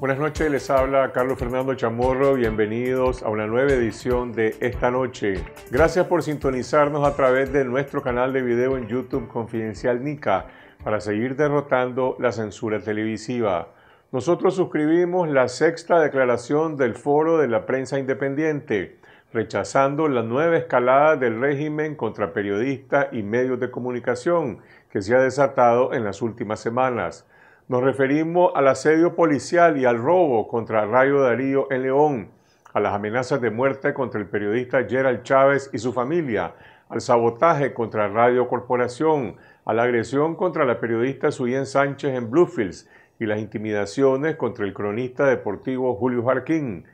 Buenas noches, les habla Carlos Fernando Chamorro, bienvenidos a una nueva edición de Esta Noche. Gracias por sintonizarnos a través de nuestro canal de video en YouTube Confidencial Nica para seguir derrotando la censura televisiva. Nosotros suscribimos la sexta declaración del Foro de la Prensa Independiente, rechazando la nueva escalada del régimen contra periodistas y medios de comunicación que se ha desatado en las últimas semanas. Nos referimos al asedio policial y al robo contra Radio Darío en León, a las amenazas de muerte contra el periodista Gerald Chávez y su familia, al sabotaje contra Radio Corporación, a la agresión contra la periodista Suyen Sánchez en Bluefields y las intimidaciones contra el cronista deportivo Julio Jarquín.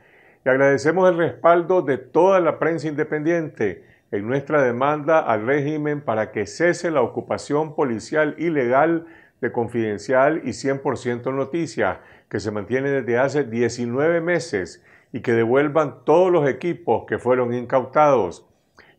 Y agradecemos el respaldo de toda la prensa independiente en nuestra demanda al régimen para que cese la ocupación policial ilegal de Confidencial y 100% Noticias, que se mantiene desde hace 19 meses, y que devuelvan todos los equipos que fueron incautados.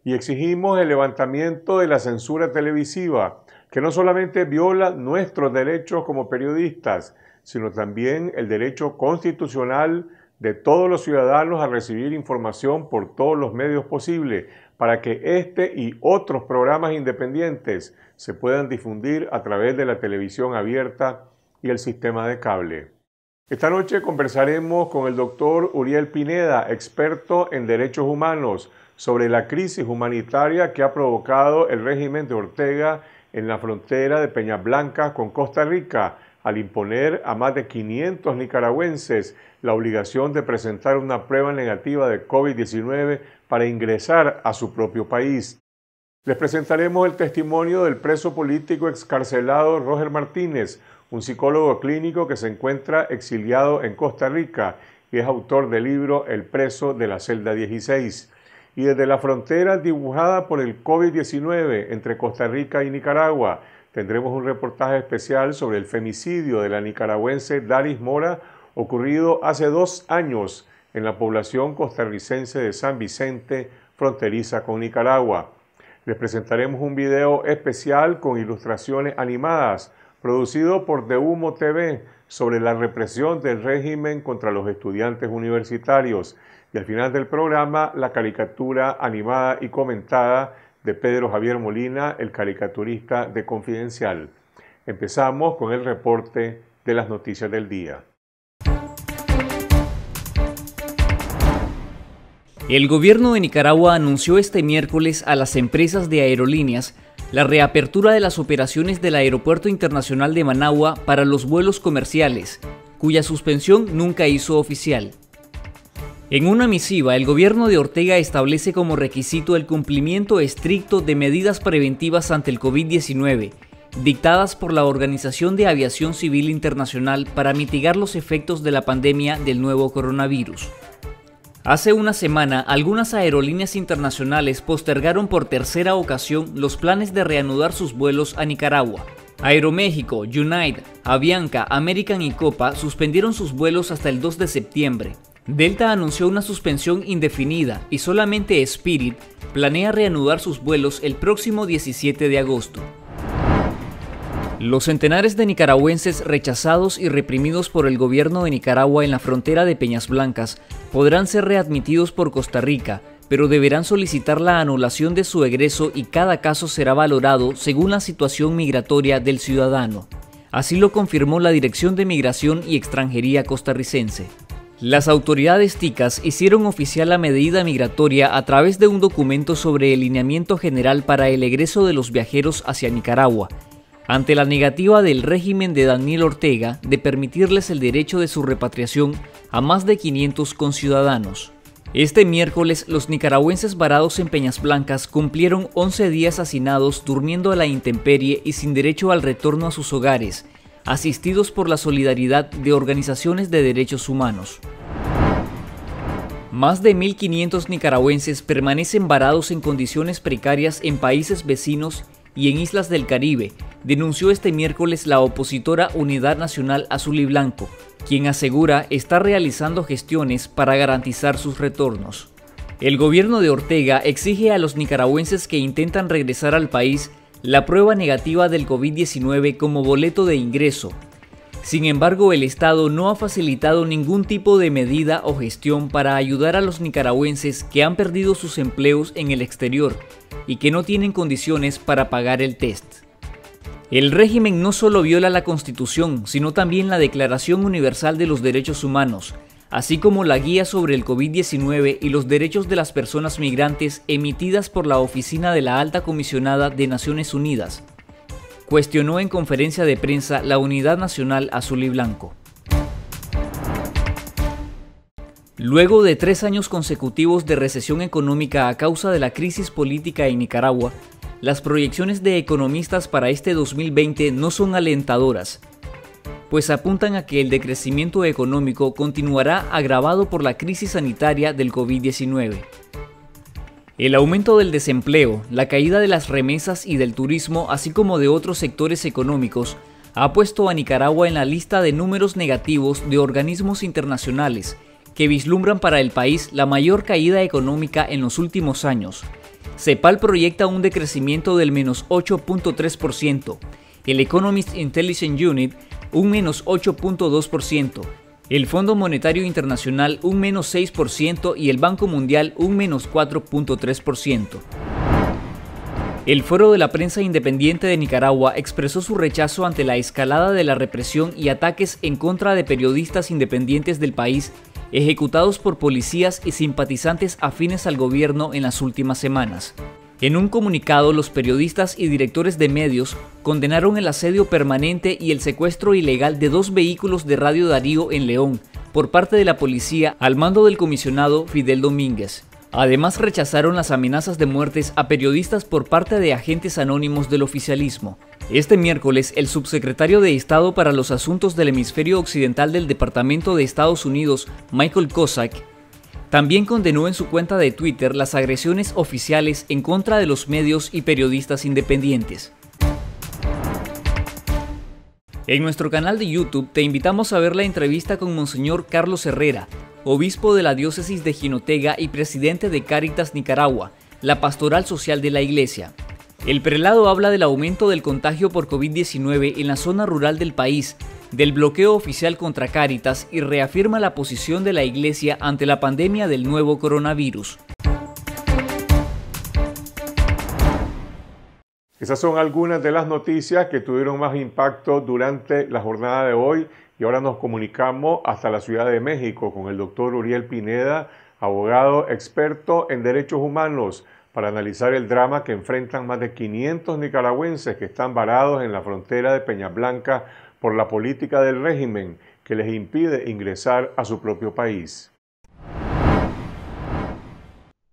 Y exigimos el levantamiento de la censura televisiva, que no solamente viola nuestros derechos como periodistas, sino también el derecho constitucional de todos los ciudadanos a recibir información por todos los medios posibles, para que este y otros programas independientes se puedan difundir a través de la televisión abierta y el sistema de cable. Esta noche conversaremos con el doctor Uriel Pineda, experto en derechos humanos, sobre la crisis humanitaria que ha provocado el régimen de Ortega en la frontera de Peñas Blancas con Costa Rica, al imponer a más de 500 nicaragüenses la obligación de presentar una prueba negativa de COVID-19 para ingresar a su propio país. Les presentaremos el testimonio del preso político excarcelado Roger Martínez, un psicólogo clínico que se encuentra exiliado en Costa Rica y es autor del libro El preso de la celda 16. Y desde la frontera dibujada por el COVID-19 entre Costa Rica y Nicaragua, tendremos un reportaje especial sobre el femicidio de la nicaragüense Daris Mora, ocurrido hace 2 años en la población costarricense de San Vicente, fronteriza con Nicaragua. Les presentaremos un video especial con ilustraciones animadas, producido por De Humo TV, sobre la represión del régimen contra los estudiantes universitarios. Y al final del programa, la caricatura animada y comentada de Pedro Javier Molina, el caricaturista de Confidencial. Empezamos con el reporte de las noticias del día. El gobierno de Nicaragua anunció este miércoles a las empresas de aerolíneas la reapertura de las operaciones del Aeropuerto Internacional de Managua para los vuelos comerciales, cuya suspensión nunca hizo oficial. En una misiva, el gobierno de Ortega establece como requisito el cumplimiento estricto de medidas preventivas ante el COVID-19, dictadas por la Organización de Aviación Civil Internacional para mitigar los efectos de la pandemia del nuevo coronavirus. Hace una semana, algunas aerolíneas internacionales postergaron por tercera ocasión los planes de reanudar sus vuelos a Nicaragua. Aeroméxico, United, Avianca, American y Copa suspendieron sus vuelos hasta el 2 de septiembre. Delta anunció una suspensión indefinida y solamente Spirit planea reanudar sus vuelos el próximo 17 de agosto. Los centenares de nicaragüenses rechazados y reprimidos por el gobierno de Nicaragua en la frontera de Peñas Blancas podrán ser readmitidos por Costa Rica, pero deberán solicitar la anulación de su egreso y cada caso será valorado según la situación migratoria del ciudadano. Así lo confirmó la Dirección de Migración y Extranjería costarricense. Las autoridades ticas hicieron oficial la medida migratoria a través de un documento sobre el lineamiento general para el egreso de los viajeros hacia Nicaragua, ante la negativa del régimen de Daniel Ortega de permitirles el derecho de su repatriación a más de 500 conciudadanos. Este miércoles, los nicaragüenses varados en Peñas Blancas cumplieron 11 días hacinados durmiendo a la intemperie y sin derecho al retorno a sus hogares, asistidos por la solidaridad de organizaciones de derechos humanos. Más de 1.500 nicaragüenses permanecen varados en condiciones precarias en países vecinos y en islas del Caribe, denunció este miércoles la opositora Unidad Nacional Azul y Blanco, quien asegura está realizando gestiones para garantizar sus retornos. El gobierno de Ortega exige a los nicaragüenses que intentan regresar al país la prueba negativa del COVID-19 como boleto de ingreso. Sin embargo, el Estado no ha facilitado ningún tipo de medida o gestión para ayudar a los nicaragüenses que han perdido sus empleos en el exterior y que no tienen condiciones para pagar el test. El régimen no solo viola la Constitución, sino también la Declaración Universal de los Derechos Humanos, así como la Guía sobre el COVID-19 y los derechos de las personas migrantes emitidas por la Oficina de la Alta Comisionada de Naciones Unidas. Cuestionó en conferencia de prensa la Unidad Nacional Azul y Blanco. Luego de 3 años consecutivos de recesión económica a causa de la crisis política en Nicaragua, las proyecciones de economistas para este 2020 no son alentadoras, pues apuntan a que el decrecimiento económico continuará agravado por la crisis sanitaria del COVID-19. El aumento del desempleo, la caída de las remesas y del turismo, así como de otros sectores económicos, ha puesto a Nicaragua en la lista de números negativos de organismos internacionales que vislumbran para el país la mayor caída económica en los últimos años. CEPAL proyecta un decrecimiento del menos 8.3%, el Economist Intelligence Unit un menos 8.2%, el Fondo Monetario Internacional un menos 6% y el Banco Mundial un menos 4.3%. El Foro de la Prensa Independiente de Nicaragua expresó su rechazo ante la escalada de la represión y ataques en contra de periodistas independientes del país ejecutados por policías y simpatizantes afines al gobierno en las últimas semanas. En un comunicado, los periodistas y directores de medios condenaron el asedio permanente y el secuestro ilegal de 2 vehículos de Radio Darío en León por parte de la policía al mando del comisionado Fidel Domínguez. Además, rechazaron las amenazas de muertes a periodistas por parte de agentes anónimos del oficialismo. Este miércoles, el subsecretario de Estado para los Asuntos del Hemisferio Occidental del Departamento de Estados Unidos, Michael Cossack, también condenó en su cuenta de Twitter las agresiones oficiales en contra de los medios y periodistas independientes. En nuestro canal de YouTube te invitamos a ver la entrevista con Monseñor Carlos Herrera, obispo de la diócesis de Jinotega y presidente de Cáritas Nicaragua, la pastoral social de la iglesia. El prelado habla del aumento del contagio por COVID-19 en la zona rural del país, del bloqueo oficial contra Cáritas y reafirma la posición de la iglesia ante la pandemia del nuevo coronavirus. Esas son algunas de las noticias que tuvieron más impacto durante la jornada de hoy y ahora nos comunicamos hasta la Ciudad de México con el doctor Uriel Pineda, abogado experto en derechos humanos, para analizar el drama que enfrentan más de 500 nicaragüenses que están varados en la frontera de Peñas Blancas por la política del régimen que les impide ingresar a su propio país.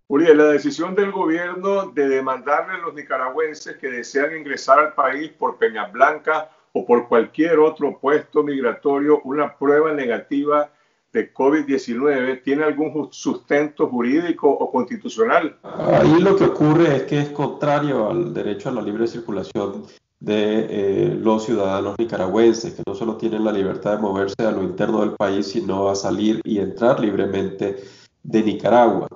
Uriel, la decisión del gobierno de demandarle a los nicaragüenses que desean ingresar al país por Peñas Blancas o por cualquier otro puesto migratorio una prueba negativa de COVID-19, ¿tiene algún sustento jurídico o constitucional? Ahí lo que ocurre es que es contrario al derecho a la libre circulación de los ciudadanos nicaragüenses, que no solo tienen la libertad de moverse a lo interno del país, sino a salir y entrar libremente de Nicaragua.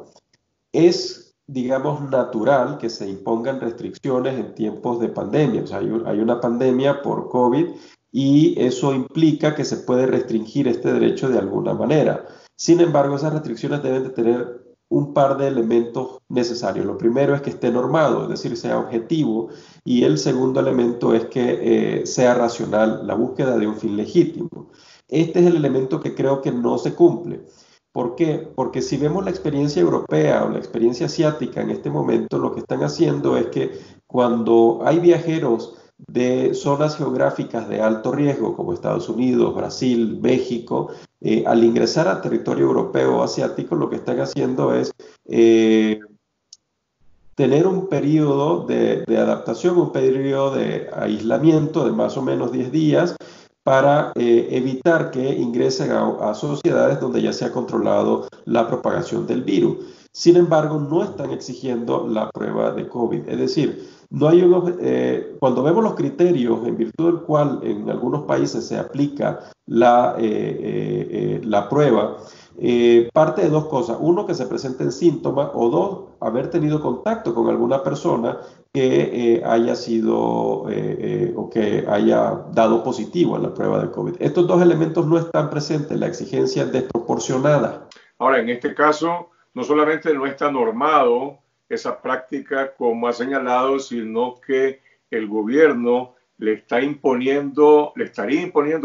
Es, digamos, natural que se impongan restricciones en tiempos de pandemia. O sea, hay una pandemia por COVID y eso implica que se puede restringir este derecho de alguna manera. Sin embargo, esas restricciones deben de tener un par de elementos necesarios. Lo primero es que esté normado, es decir, sea objetivo, y el segundo elemento es que sea racional, la búsqueda de un fin legítimo. Este es el elemento que creo que no se cumple. ¿Por qué? Porque si vemos la experiencia europea o la experiencia asiática en este momento, lo que están haciendo es que cuando hay viajeros de zonas geográficas de alto riesgo como Estados Unidos, Brasil, México, al ingresar a territorio europeo o asiático, lo que están haciendo es tener un periodo de adaptación, un periodo de aislamiento de más o menos 10 días para evitar que ingresen a sociedades donde ya se ha controlado la propagación del virus. Sin embargo, no están exigiendo la prueba de COVID. Es decir, no hay cuando vemos los criterios en virtud del cual en algunos países se aplica la prueba, parte de dos cosas. Uno, que se presenten síntomas, o dos, haber tenido contacto con alguna persona que haya sido o que haya dado positivo a la prueba de COVID. Estos dos elementos no están presentes, la exigencia es desproporcionada. Ahora, en este caso, no solamente no está normado esa práctica como ha señalado, sino que el gobierno le estaría imponiendo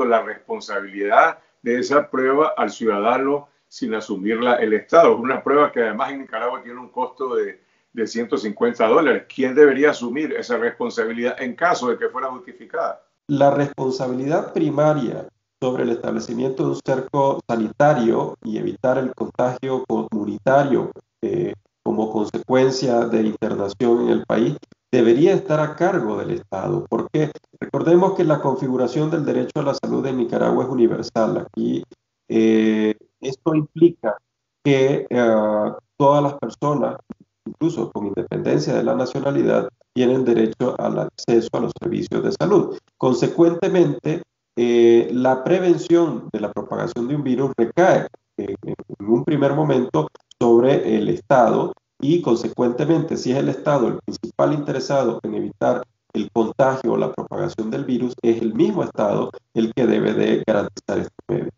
la responsabilidad de esa prueba al ciudadano sin asumirla el Estado. Es una prueba que además en Nicaragua tiene un costo de $150. ¿Quién debería asumir esa responsabilidad en caso de que fuera justificada? La responsabilidad primaria sobre el establecimiento de un cerco sanitario y evitar el contagio comunitario como consecuencia de internación en el país debería estar a cargo del Estado. ¿Por qué? Recordemos que la configuración del derecho a la salud en Nicaragua es universal. Aquí esto implica que todas las personas, incluso con independencia de la nacionalidad, tienen derecho al acceso a los servicios de salud. Consecuentemente, la prevención de la propagación de un virus recae en un primer momento sobre el Estado y, consecuentemente, si es el Estado el principal interesado en evitar el contagio o la propagación del virus, es el mismo Estado el que debe de garantizar este medio.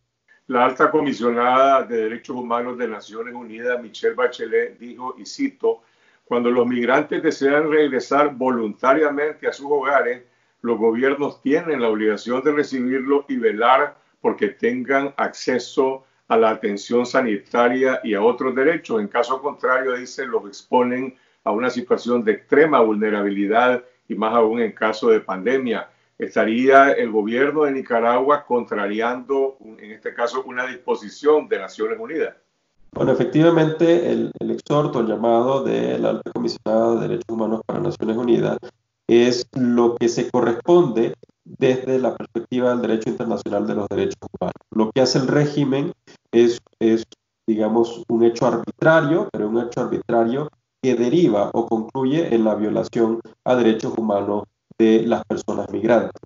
La alta comisionada de Derechos Humanos de Naciones Unidas, Michelle Bachelet, dijo, y cito, cuando los migrantes desean regresar voluntariamente a sus hogares, los gobiernos tienen la obligación de recibirlos y velar porque tengan acceso a la atención sanitaria y a otros derechos. En caso contrario, dice, los exponen a una situación de extrema vulnerabilidad y más aún en caso de pandemia. ¿Estaría el gobierno de Nicaragua contrariando, en este caso, una disposición de Naciones Unidas? Bueno, efectivamente, el exhorto, el llamado de la Alta Comisionada de Derechos Humanos para Naciones Unidas es lo que se corresponde desde la perspectiva del derecho internacional de los derechos humanos. Lo que hace el régimen es digamos, un hecho arbitrario, pero un hecho arbitrario que deriva o concluye en la violación a derechos humanos de las personas migrantes.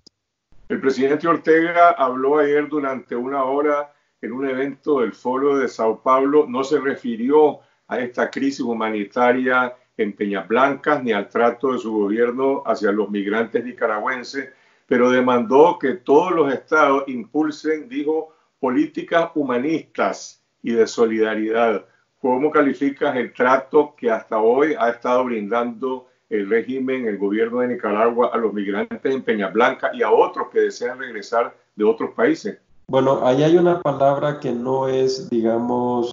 El presidente Ortega habló ayer durante una hora en un evento del Foro de Sao Paulo. No se refirió a esta crisis humanitaria en Peñas Blancas ni al trato de su gobierno hacia los migrantes nicaragüenses, pero demandó que todos los estados impulsen, dijo, políticas humanistas y de solidaridad. ¿Cómo calificas el trato que hasta hoy ha estado brindando el régimen, el gobierno de Nicaragua a los migrantes en Peñas Blancas y a otros que desean regresar de otros países? Bueno, ahí hay una palabra que no es, digamos,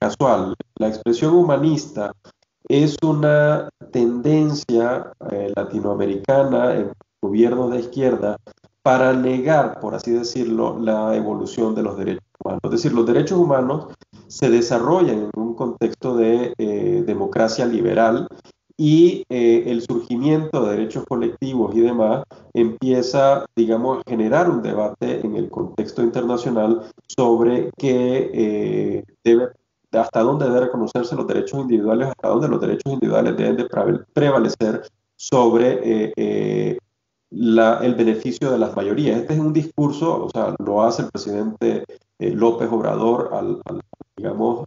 casual. La expresión humanista es una tendencia latinoamericana en gobiernos de izquierda para negar, por así decirlo, la evolución de los derechos humanos. Es decir, los derechos humanos se desarrollan en un contexto de democracia liberal y el surgimiento de derechos colectivos y demás empieza, digamos, a generar un debate en el contexto internacional sobre hasta dónde deben reconocerse los derechos individuales, hasta dónde los derechos individuales deben de prevalecer sobre el beneficio de las mayorías. Este es un discurso, o sea, lo hace el presidente López Obrador al digamos,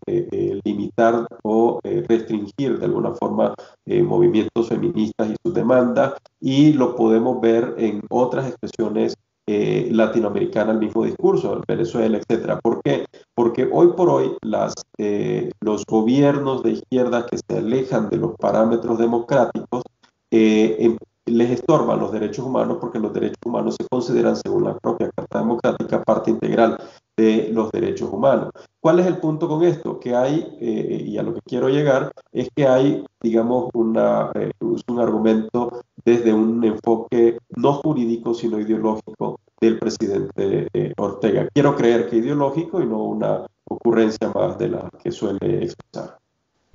limitar o restringir de alguna forma movimientos feministas y sus demandas, y lo podemos ver en otras expresiones latinoamericanas, el mismo discurso, Venezuela, etcétera. ¿Por qué? Porque hoy por hoy los gobiernos de izquierda que se alejan de los parámetros democráticos les estorban los derechos humanos, porque los derechos humanos se consideran, según la propia Carta Democrática, parte integral de los derechos humanos. ¿Cuál es el punto con esto? Que hay, y a lo que quiero llegar, es que hay, digamos, un argumento desde un enfoque no jurídico, sino ideológico del presidente Ortega. Quiero creer que ideológico y no una ocurrencia más de la que suele expresar.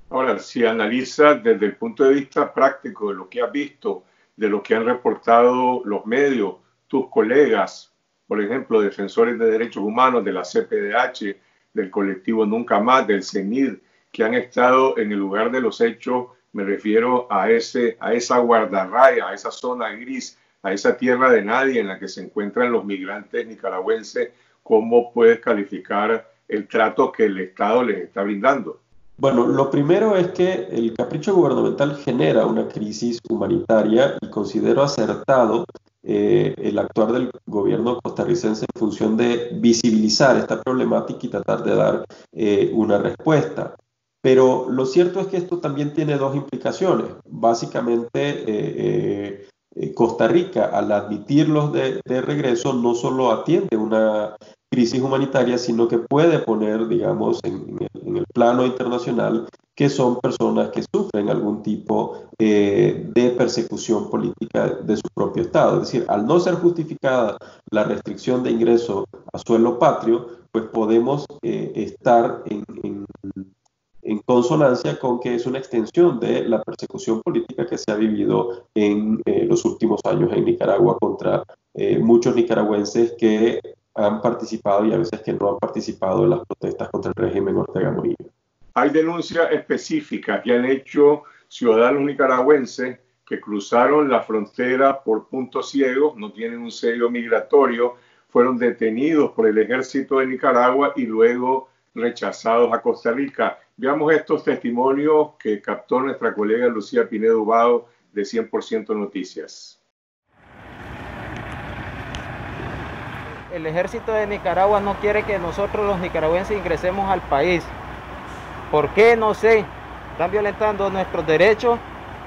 Ahora, si analizas desde el punto de vista práctico de lo que has visto, de lo que han reportado los medios, tus colegas, por ejemplo, defensores de derechos humanos de la CPDH, del colectivo Nunca Más, del CENID, que han estado en el lugar de los hechos, me refiero a esa guardarraya, a esa zona gris, a esa tierra de nadie en la que se encuentran los migrantes nicaragüenses. ¿Cómo puedes calificar el trato que el Estado les está brindando? Bueno, lo primero es que el capricho gubernamental genera una crisis humanitaria y considero acertado el actuar del gobierno costarricense en función de visibilizar esta problemática y tratar de dar una respuesta. Pero lo cierto es que esto también tiene dos implicaciones. Básicamente, Costa Rica, al admitirlos de regreso, no solo atiende una crisis humanitaria, sino que puede poner, digamos, en el plano internacional que son personas que sufren algún tipo de persecución política de su propio Estado. Es decir, al no ser justificada la restricción de ingreso a suelo patrio, pues podemos estar en consonancia con que es una extensión de la persecución política que se ha vivido en los últimos años en Nicaragua contra muchos nicaragüenses que han participado y a veces que no han participado en las protestas contra el régimen Ortega Murillo. Hay denuncias específicas que han hecho ciudadanos nicaragüenses que cruzaron la frontera por puntos ciegos, no tienen un sello migratorio, fueron detenidos por el ejército de Nicaragua y luego rechazados a Costa Rica. Veamos estos testimonios que captó nuestra colega Lucía Pinedo Ubao de 100% Noticias. El ejército de Nicaragua no quiere que nosotros los nicaragüenses ingresemos al país. ¿Por qué? No sé. Están violentando nuestros derechos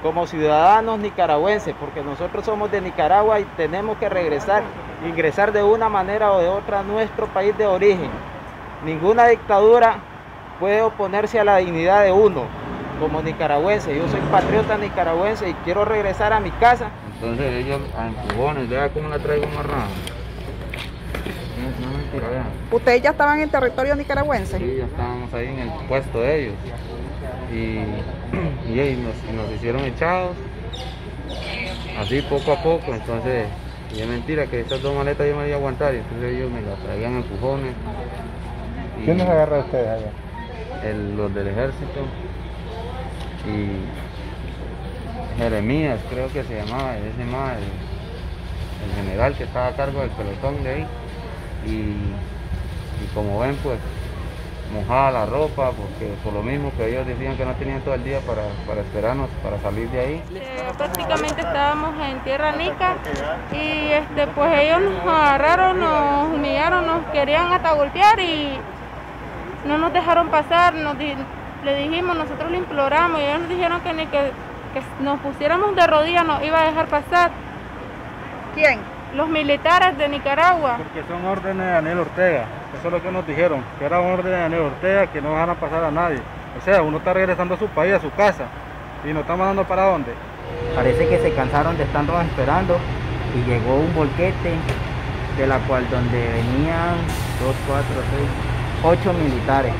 como ciudadanos nicaragüenses, porque nosotros somos de Nicaragua y tenemos que ingresar de una manera o de otra a nuestro país de origen. Ninguna dictadura puede oponerse a la dignidad de uno como nicaragüense. Yo soy patriota nicaragüense y quiero regresar a mi casa. Entonces ellos a empujones, vea cómo la traigo amarrada. No, mentira, vea. ¿Ustedes ya estaban en territorio nicaragüense? Sí, ya estábamos ahí en el puesto de ellos. Y nos hicieron echados, así poco a poco. Entonces, y es mentira que esas dos maletas yo me iba a aguantar, y entonces ellos me las traían empujones. ¿Quién nos agarra a ustedes allá? Los del ejército y Jeremías, creo que se llamaba, el general que estaba a cargo del pelotón de ahí. Y como ven, pues mojada la ropa, porque por lo mismo que ellos decían que no tenían todo el día para esperarnos para salir de ahí. Prácticamente estábamos en tierra nica y pues ellos nos agarraron, nos humillaron, nos querían hasta golpear y no nos dejaron pasar. Le dijimos, nosotros le imploramos y ellos nos dijeron que ni que nos pusiéramos de rodillas nos iba a dejar pasar. ¿Quién? Los militares de Nicaragua. Porque son órdenes de Daniel Ortega, eso es lo que nos dijeron, que era orden de Daniel Ortega, que no van a pasar a nadie. O sea, uno está regresando a su país, a su casa, y nos está mandando para dónde. Parece que se cansaron de estarnos esperando y llegó un volquete de la cual donde venían 2, 4, 6, 8 militares.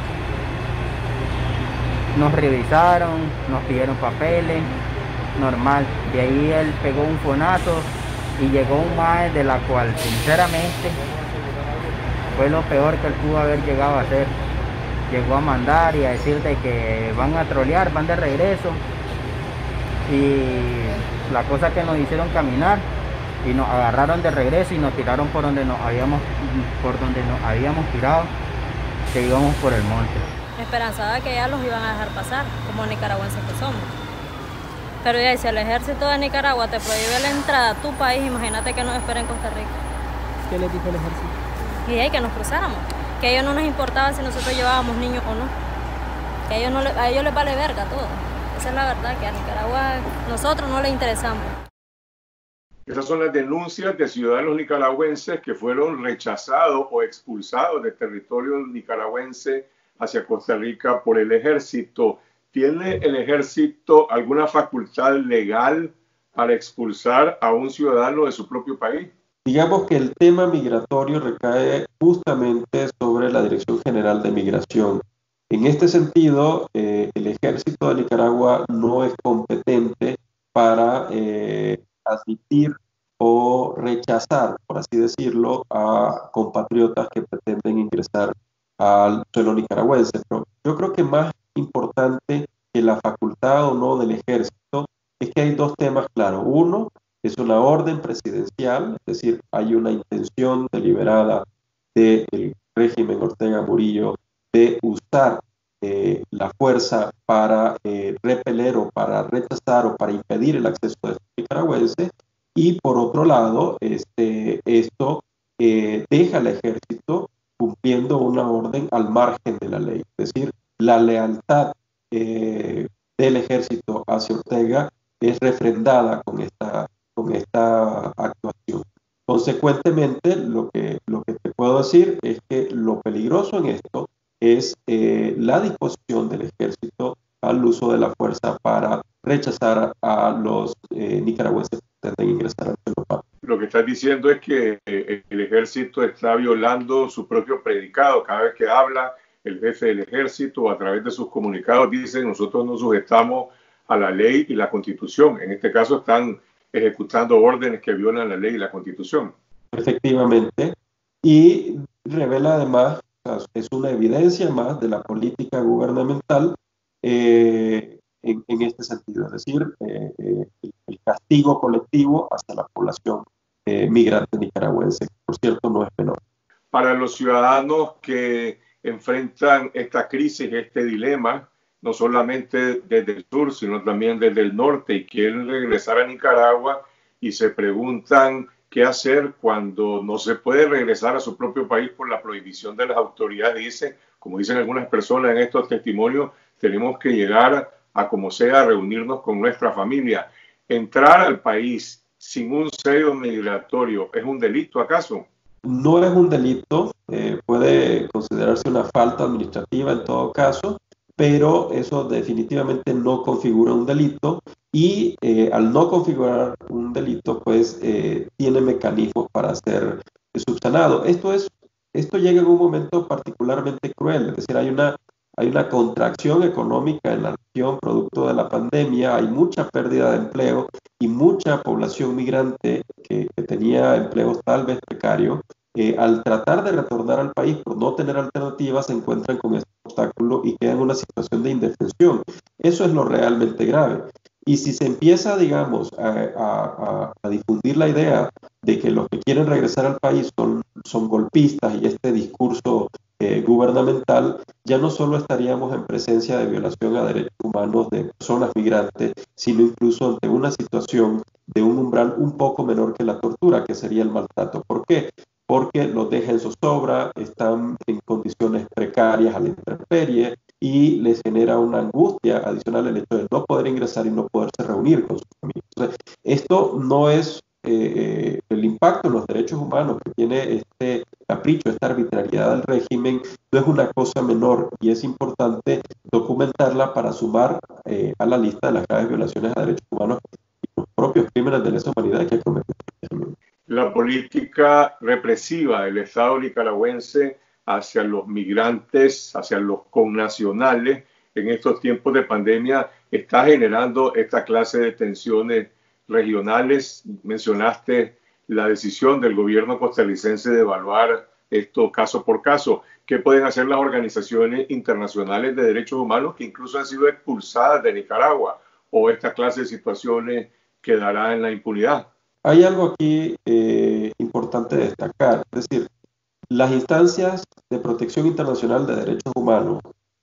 Nos revisaron, nos pidieron papeles, normal. De ahí él pegó un fonazo y llegó un mae de la cual sinceramente fue lo peor que él pudo haber llegado a hacer. Llegó a mandar y a decirte que van a trolear, van de regreso, y la cosa que nos hicieron caminar y nos agarraron de regreso y nos tiraron por donde nos habíamos tirado, que íbamos por el monte. Esperanzada que ya los iban a dejar pasar, como nicaragüenses que somos. Pero ya, si el ejército de Nicaragua te prohíbe la entrada a tu país, imagínate que nos espera en Costa Rica. ¿Qué les dijo el ejército? Y que nos cruzáramos, que a ellos no nos importaba si nosotros llevábamos niños o no, que a ellos les vale verga todo. Esa es la verdad, que a Nicaragua nosotros no les interesamos. Esas son las denuncias de ciudadanos nicaragüenses que fueron rechazados o expulsados del territorio nicaragüense hacia Costa Rica por el ejército. ¿Tiene el ejército alguna facultad legal para expulsar a un ciudadano de su propio país? Digamos que el tema migratorio recae justamente sobre la Dirección General de Migración. En este sentido, el ejército de Nicaragua no es competente para admitir o rechazar, por así decirlo, a compatriotas que pretenden ingresar al suelo nicaragüense. Pero yo creo que más importante que la facultad o no del ejército es que hay dos temas claros. Uno, es una orden presidencial, es decir, hay una intención deliberada del régimen Ortega Murillo de usar la fuerza para repeler o para rechazar o para impedir el acceso de estos nicaragüenses, y por otro lado, esto deja al ejército cumpliendo una orden al margen de la ley. Es decir, la lealtad del ejército hacia Ortega es refrendada con esta actuación. Consecuentemente, lo que te puedo decir es que lo peligroso en esto es la disposición del ejército al uso de la fuerza para rechazar a los nicaragüenses que pretenden ingresar al país. Lo que estás diciendo es que el ejército está violando su propio predicado. Cada vez que habla el jefe del ejército, a través de sus comunicados, dice: nosotros nos sujetamos a la ley y la Constitución. En este caso están ejecutando órdenes que violan la ley y la Constitución. Efectivamente, y revela además, es una evidencia más de la política gubernamental en este sentido, es decir, el castigo colectivo hacia la población migrante nicaragüense, que por cierto no es menor. Para los ciudadanos que enfrentan esta crisis, este dilema, no solamente desde el sur, sino también desde el norte, y quieren regresar a Nicaragua y se preguntan qué hacer cuando no se puede regresar a su propio país por la prohibición de las autoridades. Como dicen algunas personas en estos testimonios, tenemos que llegar a como sea, a reunirnos con nuestra familia. ¿Entrar al país sin un sello migratorio es un delito acaso? No es un delito, puede considerarse una falta administrativa en todo caso, pero eso definitivamente no configura un delito, y al no configurar un delito, pues tiene mecanismos para ser subsanado. Esto llega en un momento particularmente cruel, es decir, hay una contracción económica en la región producto de la pandemia, hay mucha pérdida de empleo y mucha población migrante que tenía empleos tal vez precarios. Al tratar de retornar al país por no tener alternativas, se encuentran con este obstáculo y quedan en una situación de indefensión. Eso es lo realmente grave. Y si se empieza, digamos, a difundir la idea de que los que quieren regresar al país son golpistas, y este discurso gubernamental, ya no solo estaríamos en presencia de violación a derechos humanos de personas migrantes, sino incluso ante una situación de un umbral un poco menor que la tortura, que sería el maltrato. ¿Por qué? Porque los deja en zozobra, están en condiciones precarias a la intemperie, y les genera una angustia adicional el hecho de no poder ingresar y no poderse reunir con sus familias. Entonces, esto no es el impacto en los derechos humanos que tiene este capricho, esta arbitrariedad del régimen, no es una cosa menor, y es importante documentarla para sumar a la lista de las graves violaciones a derechos humanos y los propios crímenes de lesa humanidad que ha cometido el régimen. La política represiva del Estado nicaragüense hacia los migrantes, hacia los connacionales, en estos tiempos de pandemia, está generando esta clase de tensiones regionales. Mencionaste la decisión del gobierno costarricense de evaluar esto caso por caso. ¿Qué pueden hacer las organizaciones internacionales de derechos humanos que incluso han sido expulsadas de Nicaragua? ¿O esta clase de situaciones quedará en la impunidad? Hay algo aquí importante destacar, es decir, las instancias de protección internacional de derechos humanos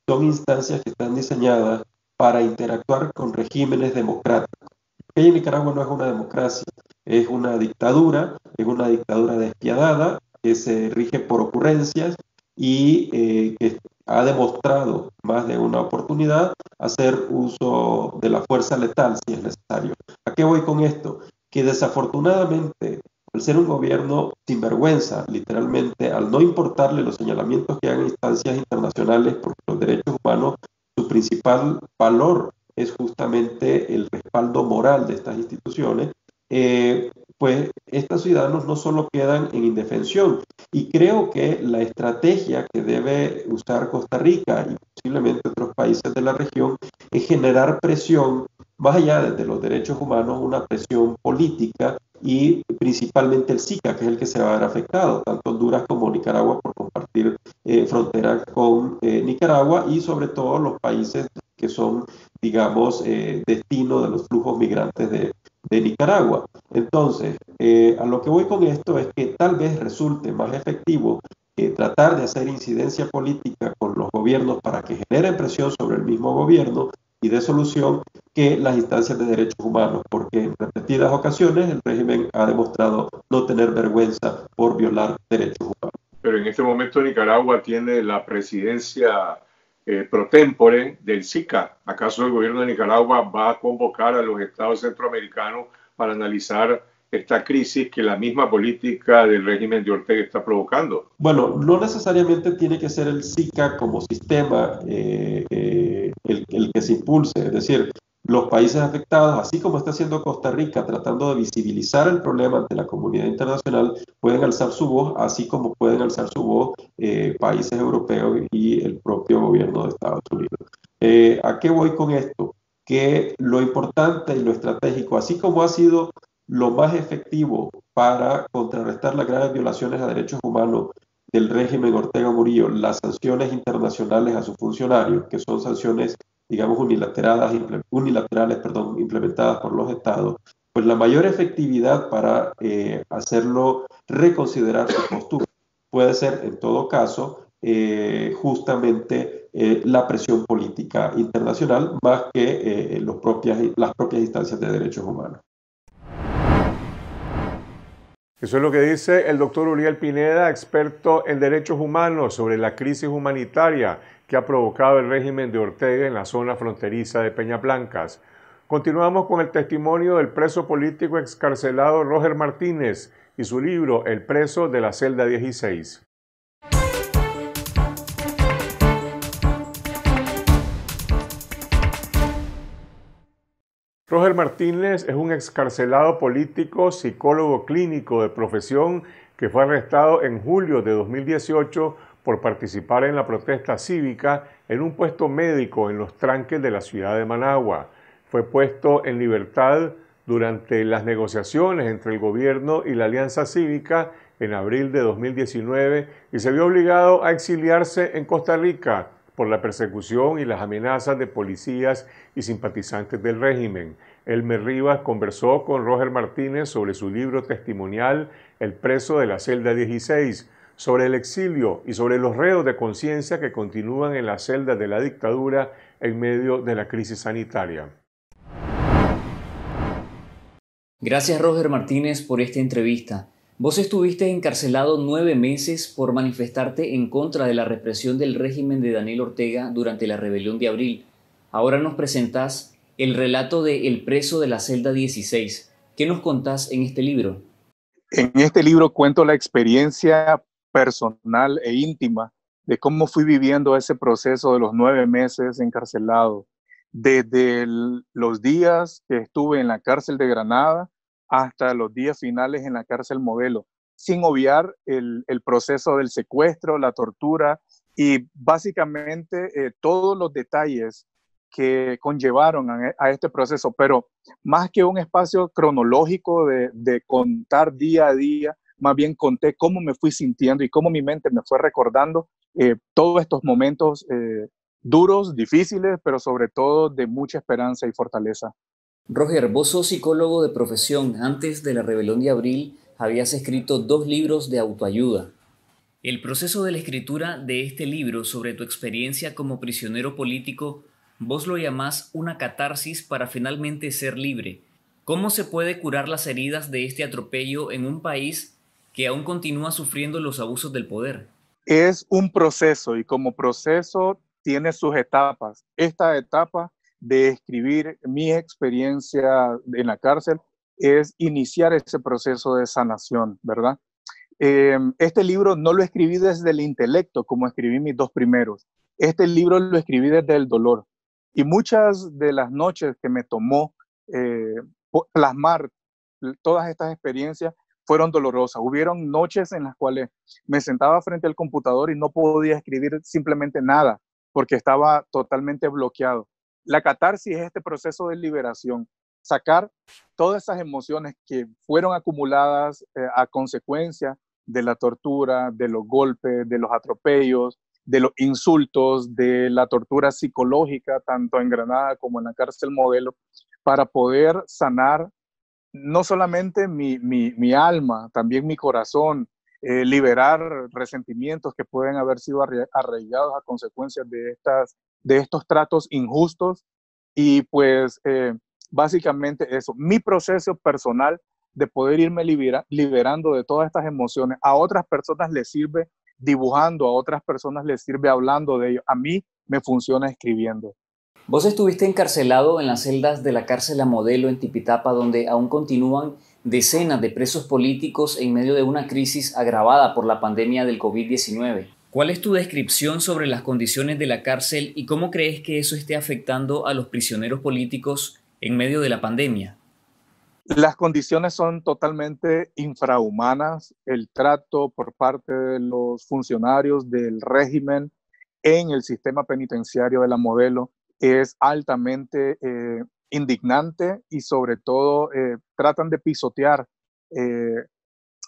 son instancias que están diseñadas para interactuar con regímenes democráticos. En Nicaragua no es una democracia, es una dictadura despiadada que se rige por ocurrencias y que ha demostrado más de una oportunidad hacer uso de la fuerza letal si es necesario. ¿A qué voy con esto? Que desafortunadamente, al ser un gobierno sinvergüenza, literalmente, al no importarle los señalamientos que hagan instancias internacionales, porque los derechos humanos, su principal valor es justamente el respaldo moral de estas instituciones, pues estos ciudadanos no solo quedan en indefensión. Y creo que la estrategia que debe usar Costa Rica y posiblemente otros países de la región es generar presión, más allá de los derechos humanos, una presión política, y principalmente el SICA, que es el que se va a ver afectado, tanto Honduras como Nicaragua, por compartir fronteras con Nicaragua, y sobre todo los países que son, digamos, destino de los flujos migrantes de Nicaragua. Entonces, a lo que voy con esto es que tal vez resulte más efectivo tratar de hacer incidencia política con los los gobiernos para que generen presión sobre el mismo gobierno y de solución que las instancias de derechos humanos, porque en repetidas ocasiones el régimen ha demostrado no tener vergüenza por violar derechos humanos. Pero en este momento Nicaragua tiene la presidencia pro tempore del SICA. ¿Acaso el gobierno de Nicaragua va a convocar a los estados centroamericanos para analizar esta crisis que la misma política del régimen de Ortega está provocando? Bueno, no necesariamente tiene que ser el SICA como sistema el que se impulse, es decir, los países afectados, así como está haciendo Costa Rica, tratando de visibilizar el problema ante la comunidad internacional, pueden alzar su voz, así como pueden alzar su voz países europeos y el propio gobierno de Estados Unidos. ¿A qué voy con esto? Que lo importante y lo estratégico, así como ha sido lo más efectivo para contrarrestar las graves violaciones a derechos humanos del régimen Ortega Murillo, las sanciones internacionales a sus funcionarios, que son sanciones, digamos, unilaterales, implementadas por los estados, pues la mayor efectividad para hacerlo reconsiderar su postura puede ser, en todo caso, justamente la presión política internacional más que las propias instancias de derechos humanos. Eso es lo que dice el doctor Uriel Pineda, experto en derechos humanos, sobre la crisis humanitaria que ha provocado el régimen de Ortega en la zona fronteriza de Peñablancas. Continuamos con el testimonio del preso político excarcelado Roger Martínez y su libro El preso de la celda 16. Roger Martínez es un excarcelado político, psicólogo clínico de profesión que fue arrestado en julio de 2018 por participar en la protesta cívica en un puesto médico en los tranques de la ciudad de Managua. Fue puesto en libertad durante las negociaciones entre el gobierno y la Alianza Cívica en abril de 2019 y se vio obligado a exiliarse en Costa Rica por la persecución y las amenazas de policías y simpatizantes del régimen. Elmer Rivas conversó con Roger Martínez sobre su libro testimonial El preso de la celda 16, sobre el exilio y sobre los reos de conciencia que continúan en las celdas de la dictadura en medio de la crisis sanitaria. Gracias, Roger Martínez, por esta entrevista. Vos estuviste encarcelado 9 meses por manifestarte en contra de la represión del régimen de Daniel Ortega durante la rebelión de abril. Ahora nos presentás el relato de El preso de la celda 16. ¿Qué nos contás en este libro? En este libro cuento la experiencia personal e íntima de cómo fui viviendo ese proceso de los 9 meses encarcelado. Desde los días que estuve en la cárcel de Granada hasta los días finales en la cárcel Modelo, sin obviar el proceso del secuestro, la tortura y básicamente todos los detalles que conllevaron a este proceso. Pero más que un espacio cronológico de contar día a día, más bien conté cómo me fui sintiendo y cómo mi mente me fue recordando todos estos momentos duros, difíciles, pero sobre todo de mucha esperanza y fortaleza. Roger, vos sos psicólogo de profesión. Antes de la rebelión de abril habías escrito 2 libros de autoayuda. El proceso de la escritura de este libro sobre tu experiencia como prisionero político, vos lo llamás una catarsis para finalmente ser libre. ¿Cómo se puede curar las heridas de este atropello en un país que aún continúa sufriendo los abusos del poder? Es un proceso y como proceso tiene sus etapas. Esta etapa de escribir mi experiencia en la cárcel es iniciar ese proceso de sanación, ¿verdad? Este libro no lo escribí desde el intelecto como escribí mis 2 primeros. Este libro lo escribí desde el dolor. Y muchas de las noches que me tomó plasmar todas estas experiencias fueron dolorosas. Hubieron noches en las cuales me sentaba frente al computador y no podía escribir simplemente nada porque estaba totalmente bloqueado. La catarsis es este proceso de liberación, sacar todas esas emociones que fueron acumuladas a consecuencia de la tortura, de los golpes, de los atropellos, de los insultos, de la tortura psicológica, tanto en Granada como en la cárcel Modelo, para poder sanar no solamente mi alma, también mi corazón, liberar resentimientos que pueden haber sido arraigados a consecuencias de estos tratos injustos. Y pues básicamente eso, mi proceso personal de poder irme liberando de todas estas emociones. A otras personas les sirve dibujando, a otras personas les sirve hablando de ello. A mí me funciona escribiendo. Vos estuviste encarcelado en las celdas de la cárcel La Modelo en Tipitapa, donde aún continúan decenas de presos políticos en medio de una crisis agravada por la pandemia del COVID-19. ¿Cuál es tu descripción sobre las condiciones de la cárcel y cómo crees que eso esté afectando a los prisioneros políticos en medio de la pandemia? Las condiciones son totalmente infrahumanas. El trato por parte de los funcionarios del régimen en el sistema penitenciario de La Modelo es altamente indignante y sobre todo tratan de pisotear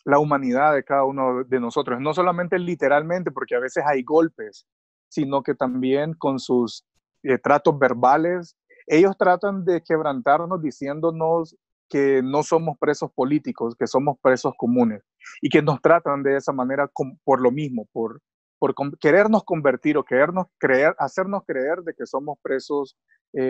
la humanidad de cada uno de nosotros. No solamente literalmente, porque a veces hay golpes, sino que también con sus tratos verbales. Ellos tratan de quebrantarnos diciéndonos que no somos presos políticos, que somos presos comunes, y que nos tratan de esa manera por lo mismo, por querernos convertir o hacernos creer de que somos presos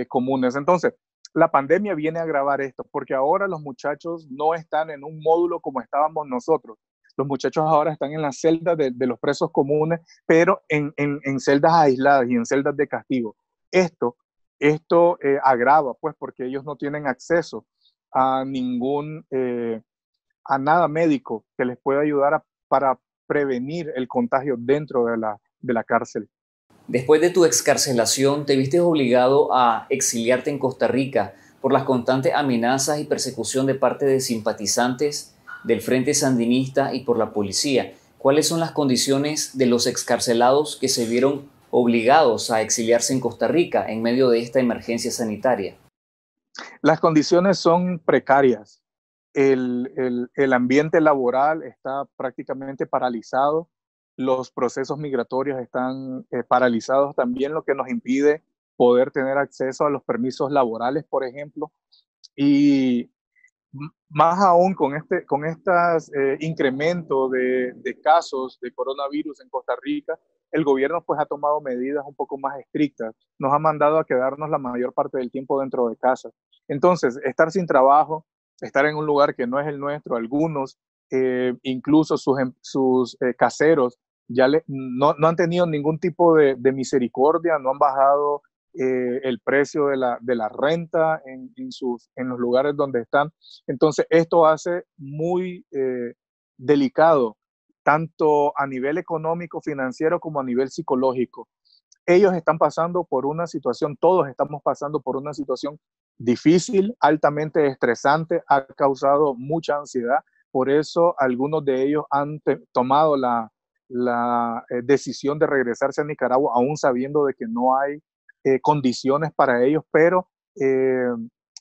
comunes. Entonces, la pandemia viene a agravar esto, porque ahora los muchachos no están en un módulo como estábamos nosotros. Los muchachos ahora están en las celdas de los presos comunes, pero en celdas aisladas y en celdas de castigo. Esto agrava, pues, porque ellos no tienen acceso a nada médico que les pueda ayudar para prevenir el contagio dentro de la cárcel. Después de tu excarcelación, te viste obligado a exiliarte en Costa Rica por las constantes amenazas y persecución de parte de simpatizantes del Frente Sandinista y por la policía. ¿Cuáles son las condiciones de los excarcelados que se vieron obligados a exiliarse en Costa Rica en medio de esta emergencia sanitaria? Las condiciones son precarias. El ambiente laboral está prácticamente paralizado. Los procesos migratorios están paralizados también, lo que nos impide poder tener acceso a los permisos laborales, por ejemplo. Y más aún con este incremento de casos de coronavirus en Costa Rica, el gobierno pues ha tomado medidas un poco más estrictas. Nos ha mandado a quedarnos la mayor parte del tiempo dentro de casa. Entonces, estar sin trabajo, estar en un lugar que no es el nuestro, algunos, incluso sus caseros, no han tenido ningún tipo de misericordia, no han bajado el precio de la renta en los lugares donde están. Entonces, esto hace muy delicado, tanto a nivel económico, financiero, como a nivel psicológico. Ellos están pasando por una situación, todos estamos pasando por una situación difícil, altamente estresante, ha causado mucha ansiedad. Por eso algunos de ellos han tomado la decisión de regresarse a Nicaragua, aún sabiendo de que no hay condiciones para ellos, pero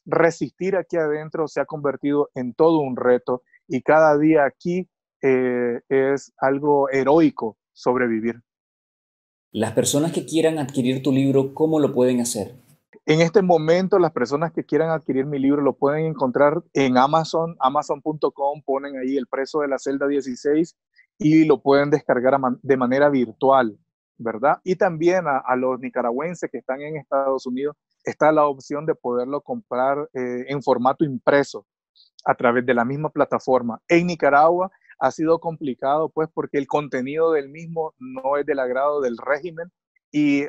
resistir aquí adentro se ha convertido en todo un reto y cada día aquí es algo heroico sobrevivir. Las personas que quieran adquirir tu libro, ¿cómo lo pueden hacer? En este momento, las personas que quieran adquirir mi libro lo pueden encontrar en Amazon, amazon.com, ponen ahí El preso de la celda 16 y lo pueden descargar de manera virtual, ¿verdad? Y también a los nicaragüenses que están en Estados Unidos está la opción de poderlo comprar en formato impreso a través de la misma plataforma. En Nicaragua ha sido complicado, pues, porque el contenido del mismo no es del agrado del régimen y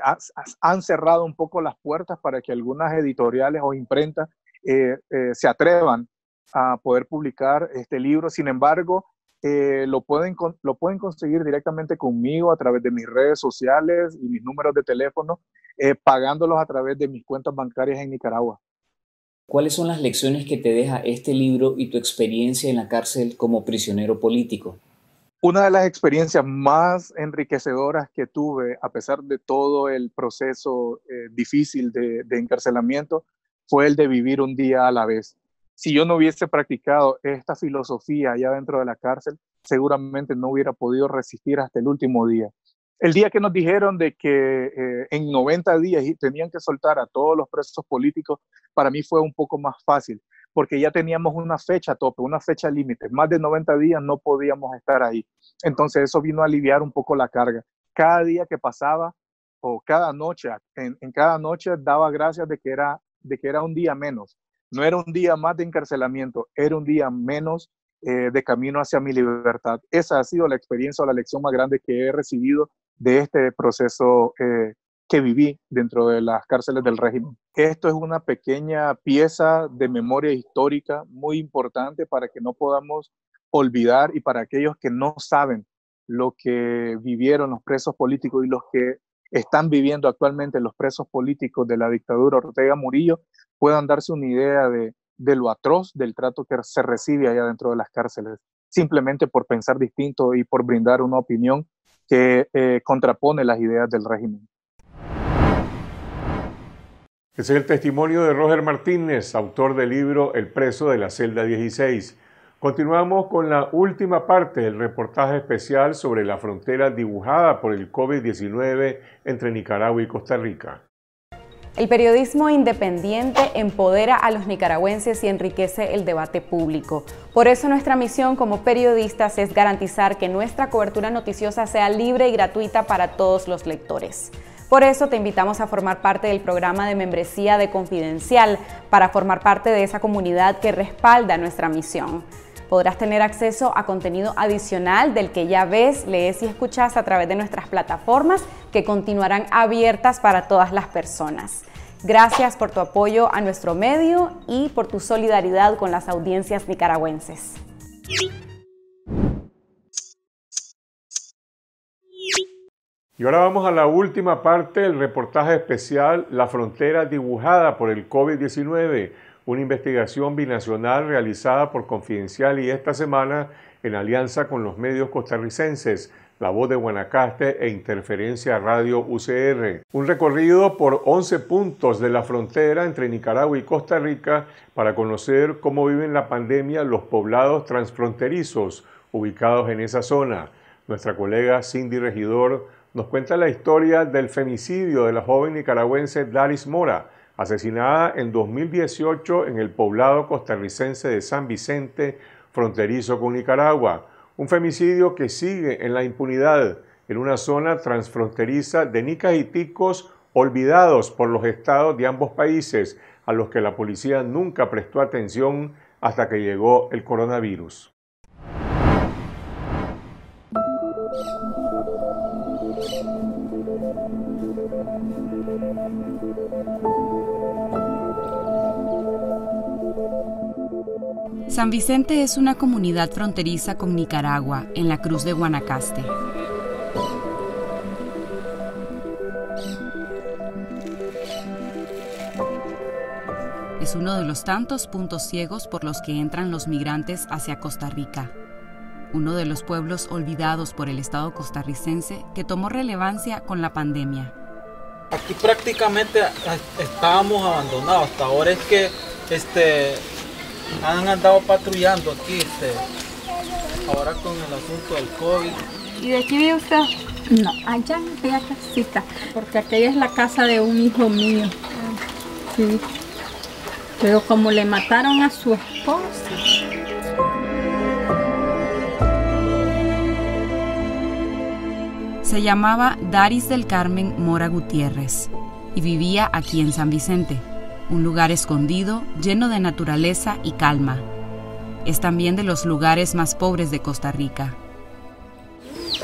han cerrado un poco las puertas para que algunas editoriales o imprentas se atrevan a poder publicar este libro. Sin embargo, lo pueden conseguir directamente conmigo a través de mis redes sociales y mis números de teléfono, pagándolos a través de mis cuentas bancarias en Nicaragua. ¿Cuáles son las lecciones que te deja este libro y tu experiencia en la cárcel como prisionero político? Una de las experiencias más enriquecedoras que tuve, a pesar de todo el proceso difícil de encarcelamiento, fue el de vivir un día a la vez. Si yo no hubiese practicado esta filosofía allá dentro de la cárcel, seguramente no hubiera podido resistir hasta el último día. El día que nos dijeron de que en 90 días tenían que soltar a todos los presos políticos, para mí fue un poco más fácil, porque ya teníamos una fecha tope, una fecha límite, más de 90 días no podíamos estar ahí. Entonces eso vino a aliviar un poco la carga. Cada día que pasaba, o cada noche, en cada noche daba gracias de que era un día menos. No era un día más de encarcelamiento, era un día menos de camino hacia mi libertad. Esa ha sido la experiencia o la lección más grande que he recibido de este proceso que viví dentro de las cárceles del régimen. Esto es una pequeña pieza de memoria histórica muy importante para que no podamos olvidar, y para aquellos que no saben lo que vivieron los presos políticos y los que están viviendo actualmente los presos políticos de la dictadura Ortega Murillo, puedan darse una idea de lo atroz del trato que se recibe allá dentro de las cárceles, simplemente por pensar distinto y por brindar una opinión que contrapone las ideas del régimen. Ese es el testimonio de Roger Martínez, autor del libro El preso de la celda 16. Continuamos con la última parte del reportaje especial sobre la frontera dibujada por el COVID-19 entre Nicaragua y Costa Rica. El periodismo independiente empodera a los nicaragüenses y enriquece el debate público. Por eso nuestra misión como periodistas es garantizar que nuestra cobertura noticiosa sea libre y gratuita para todos los lectores. Por eso te invitamos a formar parte del programa de membresía de Confidencial, para formar parte de esa comunidad que respalda nuestra misión. Podrás tener acceso a contenido adicional del que ya ves, lees y escuchas a través de nuestras plataformas, que continuarán abiertas para todas las personas. Gracias por tu apoyo a nuestro medio y por tu solidaridad con las audiencias nicaragüenses. Y ahora vamos a la última parte del reportaje especial, La frontera dibujada por el COVID-19, una investigación binacional realizada por Confidencial y esta semana en alianza con los medios costarricenses, La Voz de Guanacaste e Interferencia Radio UCR. Un recorrido por 11 puntos de la frontera entre Nicaragua y Costa Rica para conocer cómo viven la pandemia los poblados transfronterizos ubicados en esa zona. Nuestra colega Cindy Regidor nos cuenta la historia del femicidio de la joven nicaragüense Daris Mora, asesinada en 2018 en el poblado costarricense de San Vicente, fronterizo con Nicaragua. Un femicidio que sigue en la impunidad en una zona transfronteriza de nicas y ticos olvidados por los estados de ambos países, a los que la policía nunca prestó atención hasta que llegó el coronavirus. San Vicente es una comunidad fronteriza con Nicaragua, en la Cruz de Guanacaste. Es uno de los tantos puntos ciegos por los que entran los migrantes hacia Costa Rica. Uno de los pueblos olvidados por el Estado costarricense que tomó relevancia con la pandemia. Aquí prácticamente estábamos abandonados. Hasta ahora es que han andado patrullando aquí, ahora con el asunto del COVID. ¿Y de aquí vive usted? No, allá en aquella casita, porque aquella es la casa de un hijo mío. Sí. Pero como le mataron a su esposa. Se llamaba Daris del Carmen Mora Gutiérrez y vivía aquí en San Vicente, un lugar escondido, lleno de naturaleza y calma. Es también de los lugares más pobres de Costa Rica.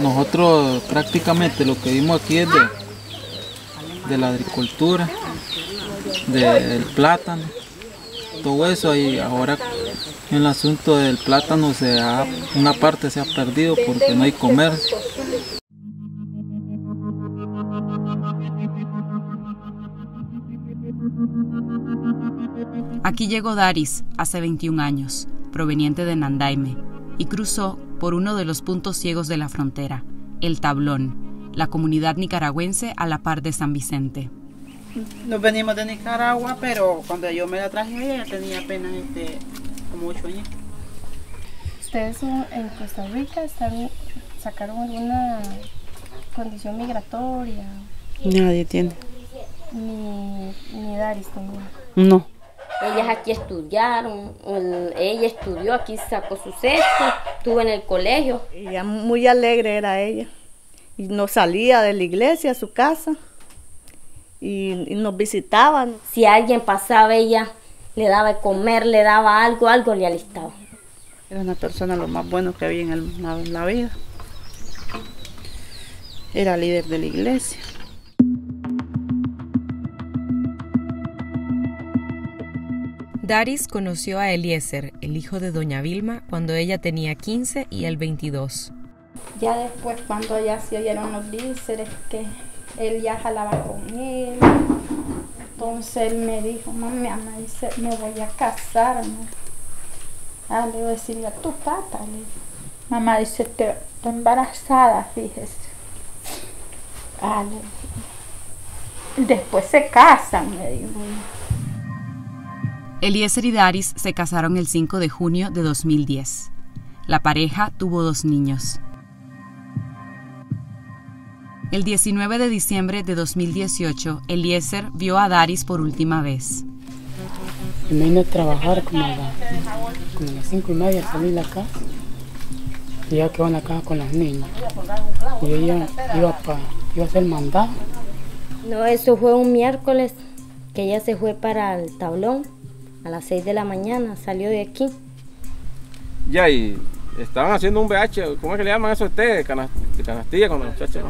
Nosotros prácticamente lo que vimos aquí es de la agricultura, del plátano, todo eso, y ahora en el asunto del plátano una parte se ha perdido porque no hay comercio. Aquí llegó Daris hace 21 años, proveniente de Nandaime, y cruzó por uno de los puntos ciegos de la frontera, El Tablón, la comunidad nicaragüense a la par de San Vicente. Nos venimos de Nicaragua, pero cuando yo me la traje a ella tenía apenas como 8 años. ¿Ustedes en Costa Rica sacaron alguna condición migratoria? Nadie tiene. Ni Daris también. No. Ellas aquí estudiaron, ella estudió aquí, sacó su sexto, estuvo en el colegio. Ella muy alegre era ella. Y nos salía de la iglesia a su casa y nos visitaban. Si alguien pasaba, ella le daba de comer, le daba algo le alistaba. Era una persona lo más bueno que había en la vida. Era líder de la iglesia. Daris conoció a Eliezer, el hijo de doña Vilma, cuando ella tenía 15 y él 22. Ya después, cuando ya se oyeron los díceres, que él ya jalaba con él, entonces él me dijo, mami, dice, me voy a casar. Le voy a decirle a tu tata. Mamá dice, estoy embarazada, fíjese. Después se casan, me dijo. Eliezer y Daris se casaron el 5 de junio de 2010. La pareja tuvo 2 niños. El 19 de diciembre de 2018, Eliezer vio a Daris por última vez. Me vine a trabajar como a las 5:30, salí de la casa. Y ella quedó en la casa con las niñas. Y ella iba a hacer mandado. No, eso fue un miércoles que ella se fue para el Tablón a las 6 de la mañana, salió de aquí. Ya, y estaban haciendo un BH, ¿cómo es que le llaman eso? De canastilla con los muchachos,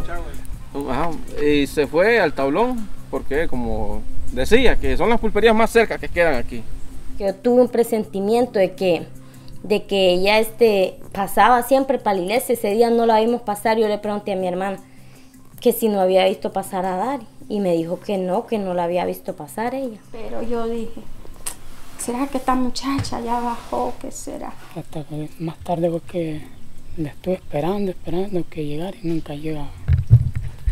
¿no? Ajá. Y se fue al Tablón porque, como decía, que son las pulperías más cerca que quedan aquí. Yo tuve un presentimiento de que ella pasaba siempre para la iglesia. Ese día no la vimos pasar. Yo le pregunté a mi hermana que si no había visto pasar a Dari, y me dijo que no la había visto pasar ella. Pero yo dije, ¿será que esta muchacha ya bajó? ¿Qué será? Hasta que más tarde porque la estuve esperando que llegara y nunca llegaba.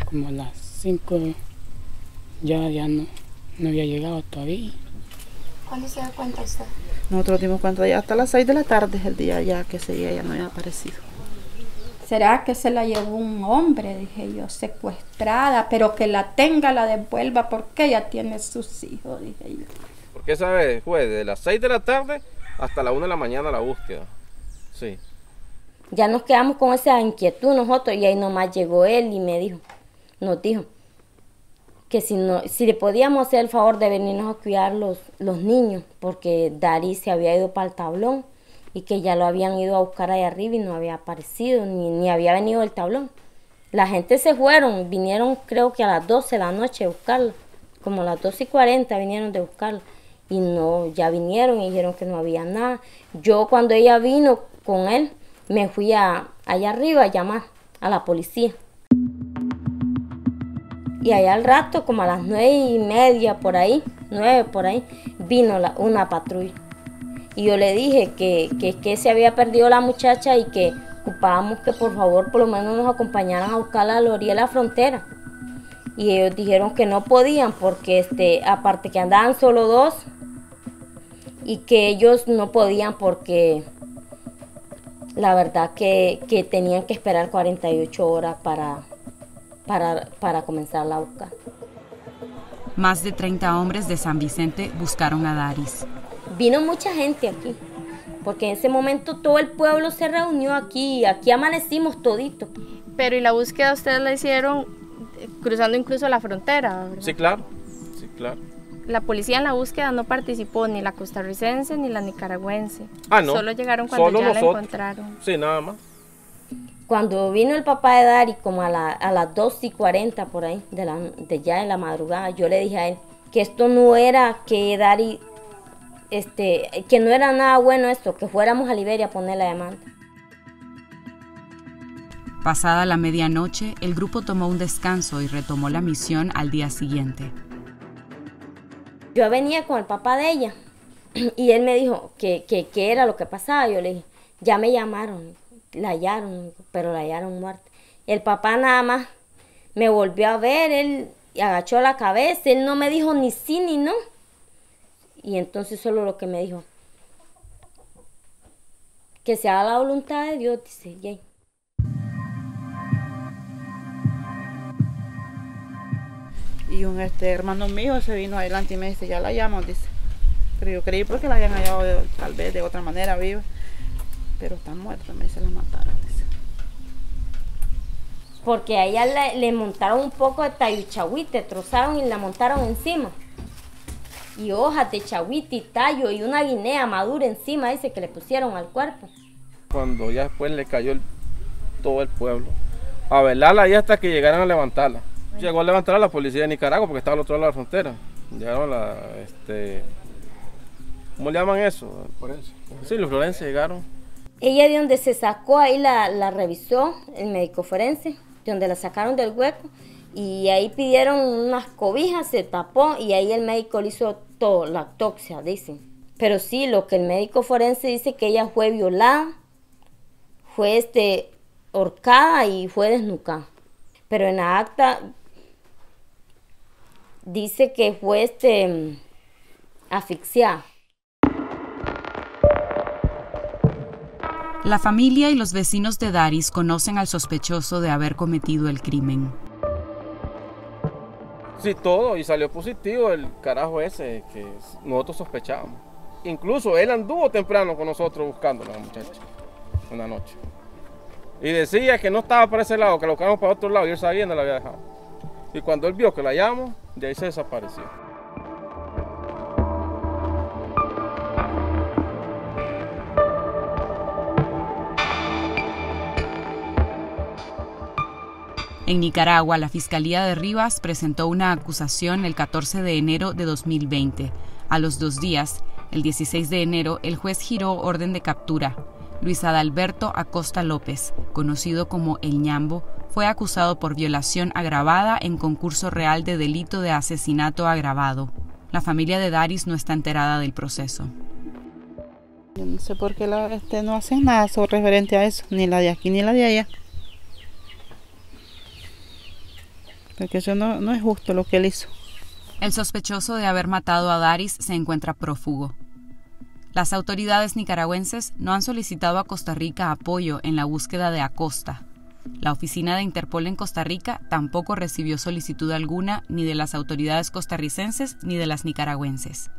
Como a las 5 ya no había llegado todavía. ¿Cuándo se da cuenta usted? Nosotros dimos cuenta ya hasta las 6 de la tarde, el día ya que ella no había aparecido. ¿Será que se la llevó un hombre? Dije yo, secuestrada, pero que la devuelva porque ella tiene sus hijos, dije yo. Porque esa vez fue de las 6 de la tarde hasta la 1 de la mañana la búsqueda. Sí. Ya nos quedamos con esa inquietud nosotros, y ahí nomás llegó él y nos dijo que si le podíamos hacer el favor de venirnos a cuidar los niños, porque Dari se había ido para el Tablón y que ya lo habían ido a buscar ahí arriba y no había aparecido, ni había venido del Tablón. La gente se fueron, vinieron creo que a las 12 de la noche a buscarla, como a las 12:40 vinieron de buscarla, y no, ya vinieron y dijeron que no había nada. Yo cuando ella vino con él, me fui allá arriba a llamar a la policía. Y allá al rato, como a las 9:30 por ahí, 9 por ahí, vino una patrulla. Y yo le dije que se había perdido la muchacha y que ocupábamos que por favor por lo menos nos acompañaran a buscarla a la orilla de la frontera. Y ellos dijeron que no podían porque aparte que andaban solo 2 y que ellos no podían porque la verdad que tenían que esperar 48 horas para comenzar la búsqueda. Más de 30 hombres de San Vicente buscaron a Daris. Vino mucha gente aquí, porque en ese momento todo el pueblo se reunió aquí amanecimos todito. Pero ¿y la búsqueda ustedes la hicieron cruzando incluso la frontera, verdad? Sí, claro. La policía en la búsqueda no participó, ni la costarricense ni la nicaragüense. No. Solo llegaron cuando ya la encontraron. Sí, nada más. Cuando vino el papá de Dari, como a las 2:40 por ahí, de la madrugada, yo le dije a él que esto no era que Dari, que no era nada bueno esto, que fuéramos a Liberia a poner la demanda. Pasada la medianoche, el grupo tomó un descanso y retomó la misión al día siguiente. Yo venía con el papá de ella y él me dijo que era lo que pasaba. Yo le dije, ya me llamaron, la hallaron, pero la hallaron muerta. El papá nada más me volvió a ver, él agachó la cabeza, él no me dijo ni sí ni no. Y entonces solo lo que me dijo, que se haga la voluntad de Dios, dice Jay. Y un hermano mío se vino adelante y me dice, ya la llamo, dice. Pero yo creí porque la habían hallado tal vez de otra manera viva. Pero está muerta, me dice, la mataron. Dice. Porque a ella le montaron un poco de tayuchahuite, trozaron y la montaron encima. Y hojas de chahuite y tallo y una guinea madura encima, dice que le pusieron al cuerpo. Cuando ya después le cayó todo el pueblo, a velarla ahí hasta que llegaran a levantarla. Llegó a levantarla la policía de Nicaragua porque estaba al otro lado de la frontera. Llegaron ¿cómo le llaman eso? Forense. Sí, los forenses llegaron. Ella de donde se sacó, ahí la revisó el médico forense, de donde la sacaron del hueco, y ahí pidieron unas cobijas, se tapó, y ahí el médico le hizo todo, la autopsia, dicen. Pero sí, lo que el médico forense dice que ella fue violada, fue ahorcada y fue desnucada. Pero en la acta dice que fue asfixiada. La familia y los vecinos de Daris conocen al sospechoso de haber cometido el crimen. Sí, todo, y salió positivo el carajo ese que nosotros sospechábamos. Incluso él anduvo temprano con nosotros buscando a la muchacha, una noche. Y decía que no estaba para ese lado, que lo buscamos para otro lado, y él sabía dónde la había dejado. Y cuando él vio que la hallamos, de ahí se desapareció. En Nicaragua, la Fiscalía de Rivas presentó una acusación el 14 de enero de 2020. A los 2 días, el 16 de enero, el juez giró orden de captura. Luis Adalberto Acosta López, conocido como El Ñambo, fue acusado por violación agravada en concurso real de delito de asesinato agravado. La familia de Daris no está enterada del proceso. Yo no sé por qué no hacen nada sobre referente a eso, ni la de aquí ni la de allá. Porque eso no es justo lo que él hizo. El sospechoso de haber matado a Daris se encuentra prófugo. Las autoridades nicaragüenses no han solicitado a Costa Rica apoyo en la búsqueda de Acosta. La oficina de Interpol en Costa Rica tampoco recibió solicitud alguna ni de las autoridades costarricenses ni de las nicaragüenses.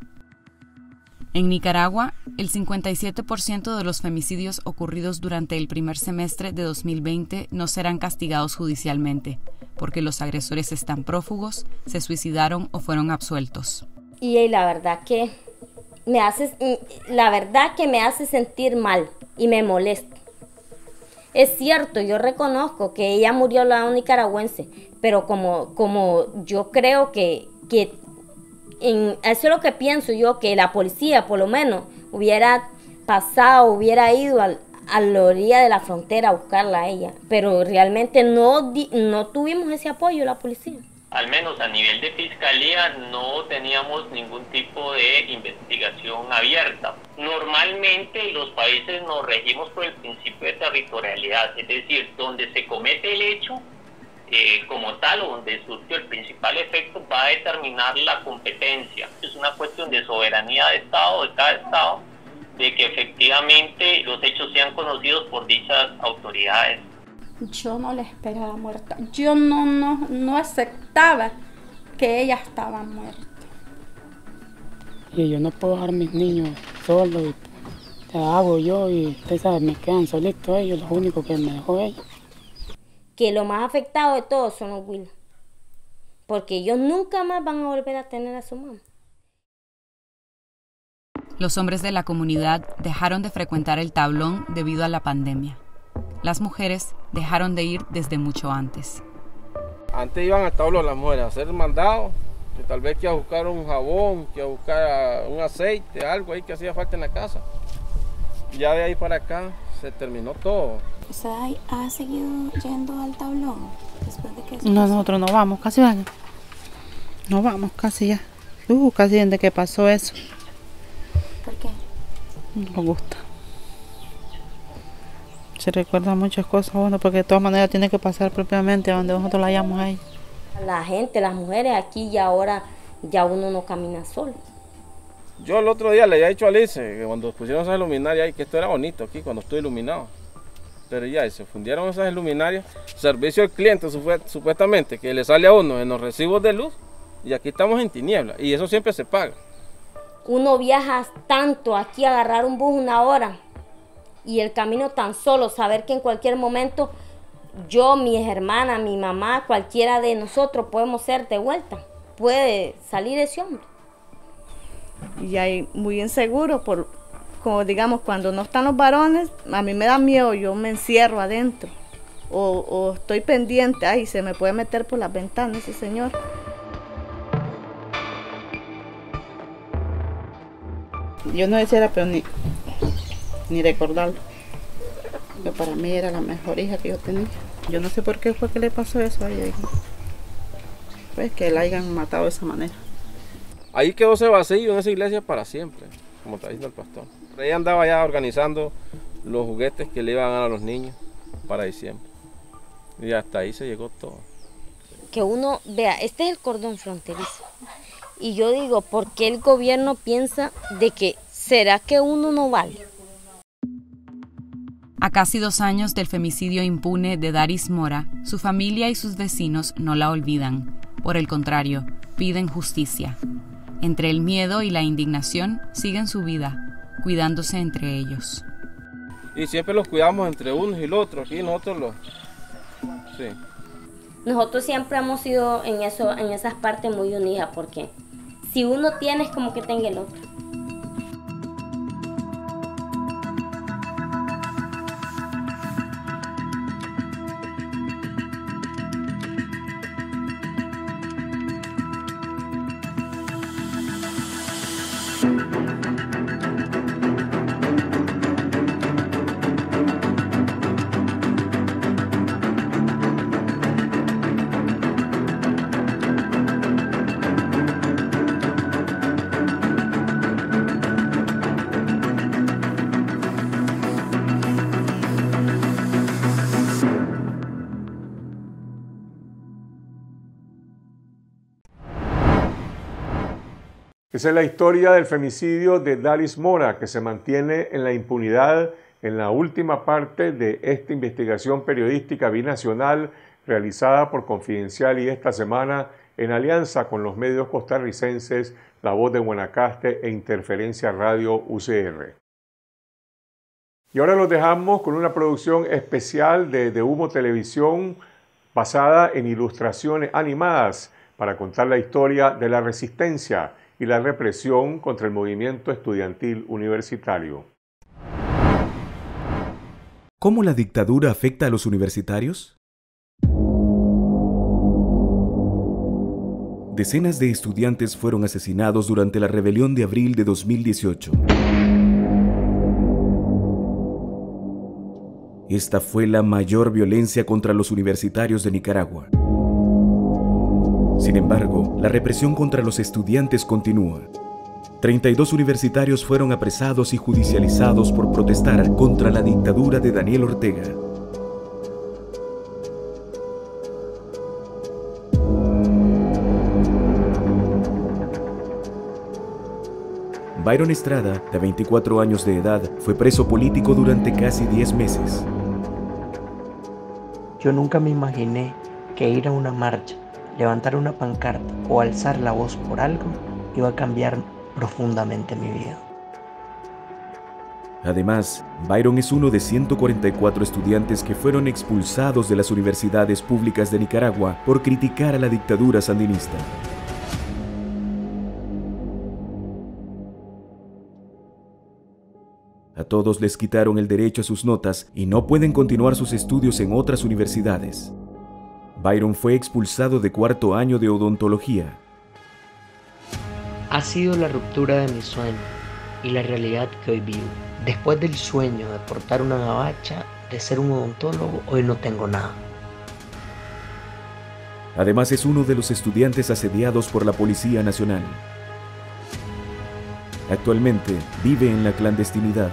En Nicaragua, el 57% de los femicidios ocurridos durante el primer semestre de 2020 no serán castigados judicialmente, porque los agresores están prófugos, se suicidaron o fueron absueltos. Y la verdad que me hace sentir mal y me molesta. Es cierto, yo reconozco que ella murió al lado nicaragüense, pero como yo creo que eso es lo que pienso yo, que la policía por lo menos hubiera ido a la orilla de la frontera a buscarla a ella, pero realmente no tuvimos ese apoyo de la policía. Al menos a nivel de fiscalía no teníamos ningún tipo de investigación abierta. Normalmente los países nos regimos por el principio de territorialidad, es decir, donde se comete el hecho como tal o donde surgió el principal efecto va a determinar la competencia. Es una cuestión de soberanía de Estado, de cada Estado, de que efectivamente los hechos sean conocidos por dichas autoridades. Yo no la esperaba muerta. Yo no aceptaba que ella estaba muerta. Y yo no puedo dejar a mis niños solos, y te hago yo y ustedes saben, me quedan solitos ellos, lo único que me dejó ella. Que lo más afectado de todos son los Willas, porque ellos nunca más van a volver a tener a su mamá. Los hombres de la comunidad dejaron de frecuentar el tablón debido a la pandemia. Las mujeres dejaron de ir desde mucho antes. Antes iban al tablón las mujeres a hacer mandados, que tal vez que a buscar un jabón, que a buscar un aceite, algo ahí que hacía falta en la casa. Ya de ahí para acá se terminó todo. ¿Usted ha seguido yendo al tablón después de que eso No, nosotros no vamos, casi años. No vamos, casi ya. Casi desde que pasó eso. ¿Por qué? No nos gusta. Se recuerdan muchas cosas, bueno, porque de todas maneras tiene que pasar propiamente a donde nosotros la hallamos ahí. La gente, las mujeres aquí y ahora ya uno no camina solo. Yo el otro día le había dicho a Alice que cuando pusieron esas luminarias, que esto era bonito aquí cuando estoy iluminado. Pero ya se fundieron esas luminarias, servicio al cliente supuestamente, que le sale a uno en los recibos de luz, y aquí estamos en tiniebla, y eso siempre se paga. Uno viaja tanto aquí a agarrar un bus 1 hora y el camino tan solo, saber que en cualquier momento yo, mis hermanas, mi mamá, cualquiera de nosotros podemos ser de vuelta. Puede salir ese hombre. Y hay muy inseguro, como digamos, cuando no están los varones, a mí me da miedo, yo me encierro adentro. O estoy pendiente, ay, se me puede meter por las ventanas ese señor. Yo no deseara, pero ni recordarlo. Pero para mí era la mejor hija que yo tenía. Yo no sé por qué fue que le pasó eso a ella. Pues que la hayan matado de esa manera. Ahí quedó ese vacío en esa iglesia para siempre, como está diciendo el pastor. Ella andaba ya organizando los juguetes que le iban a dar a los niños para diciembre. Y hasta ahí se llegó todo. Que uno vea, este es el cordón fronterizo. Y yo digo, ¿por qué el gobierno piensa de que será que uno no vale? A casi 2 años del femicidio impune de Daris Mora, su familia y sus vecinos no la olvidan. Por el contrario, piden justicia. Entre el miedo y la indignación, siguen su vida, cuidándose entre ellos. Y siempre los cuidamos entre unos y los otros, aquí nosotros los... Sí. Nosotros siempre hemos sido en esas partes muy unidas, porque si uno tiene es como que tenga el otro. Esa es la historia del femicidio de Daris Mora, que se mantiene en la impunidad en la última parte de esta investigación periodística binacional realizada por Confidencial y esta semana en alianza con los medios costarricenses La Voz de Guanacaste e Interferencia Radio UCR. Y ahora los dejamos con una producción especial de Humo Televisión basada en ilustraciones animadas para contar la historia de la resistencia y la represión contra el movimiento estudiantil universitario. ¿Cómo la dictadura afecta a los universitarios? Decenas de estudiantes fueron asesinados durante la rebelión de abril de 2018. Esta fue la mayor violencia contra los universitarios de Nicaragua. Sin embargo, la represión contra los estudiantes continúa. 32 universitarios fueron apresados y judicializados por protestar contra la dictadura de Daniel Ortega. Byron Estrada, de 24 años de edad, fue preso político durante casi 10 meses. Yo nunca me imaginé que ir a una marcha, levantar una pancarta o alzar la voz por algo iba a cambiar profundamente mi vida. Además, Byron es uno de 144 estudiantes que fueron expulsados de las universidades públicas de Nicaragua por criticar a la dictadura sandinista. A todos les quitaron el derecho a sus notas y no pueden continuar sus estudios en otras universidades. Byron fue expulsado de 4º año de odontología. Ha sido la ruptura de mi sueño y la realidad que hoy vivo. Después del sueño de portar una gabacha, de ser un odontólogo, hoy no tengo nada. Además es uno de los estudiantes asediados por la Policía Nacional. Actualmente vive en la clandestinidad.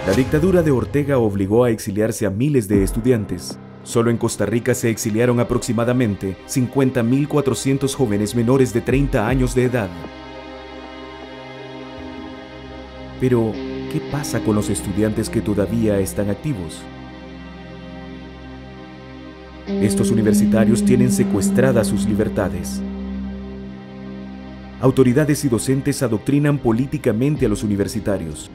La dictadura de Ortega obligó a exiliarse a miles de estudiantes. Solo en Costa Rica se exiliaron aproximadamente 50.400 jóvenes menores de 30 años de edad. Pero, ¿qué pasa con los estudiantes que todavía están activos? Estos universitarios tienen secuestradas sus libertades. autoridades y docentes adoctrinan políticamente a los universitarios.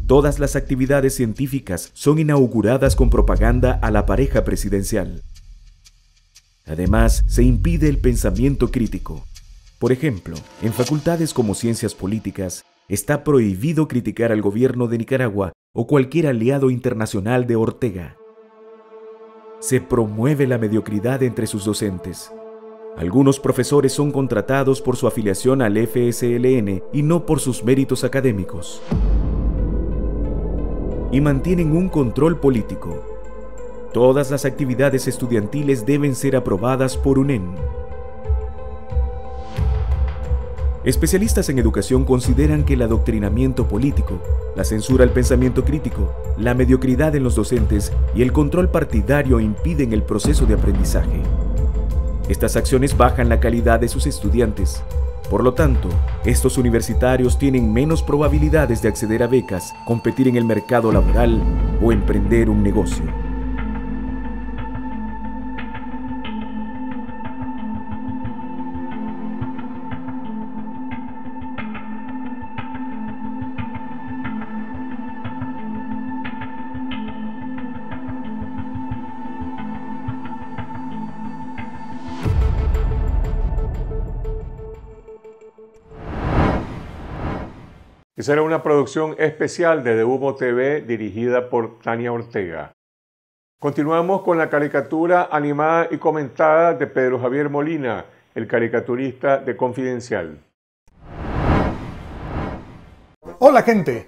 Todas las actividades científicas son inauguradas con propaganda a la pareja presidencial. Además, se impide el pensamiento crítico. Por ejemplo, en facultades como Ciencias Políticas, está prohibido criticar al gobierno de Nicaragua o cualquier aliado internacional de Ortega. Se promueve la mediocridad entre sus docentes. Algunos profesores son contratados por su afiliación al FSLN y no por sus méritos académicos. Y mantienen un control político. Todas las actividades estudiantiles deben ser aprobadas por UNEN. Especialistas en educación consideran que el adoctrinamiento político, la censura al pensamiento crítico, la mediocridad en los docentes y el control partidario impiden el proceso de aprendizaje. Estas acciones bajan la calidad de sus estudiantes. Por lo tanto, estos universitarios tienen menos probabilidades de acceder a becas, competir en el mercado laboral o emprender un negocio. Esa era una producción especial de Humo TV dirigida por Tania Ortega. Continuamos con la caricatura animada y comentada de Pedro Javier Molina, el caricaturista de Confidencial. Hola gente,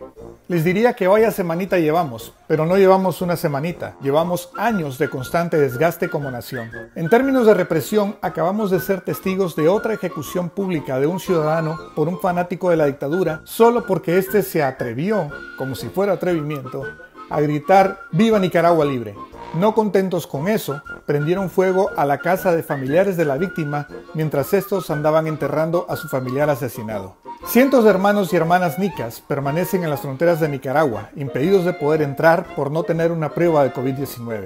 les diría que vaya semanita llevamos, pero no llevamos una semanita, llevamos años de constante desgaste como nación. En términos de represión, acabamos de ser testigos de otra ejecución pública de un ciudadano por un fanático de la dictadura, solo porque éste se atrevió, como si fuera atrevimiento, a gritar ¡Viva Nicaragua Libre! No contentos con eso, prendieron fuego a la casa de familiares de la víctima mientras estos andaban enterrando a su familiar asesinado. Cientos de hermanos y hermanas nicas permanecen en las fronteras de Nicaragua, impedidos de poder entrar por no tener una prueba de COVID-19.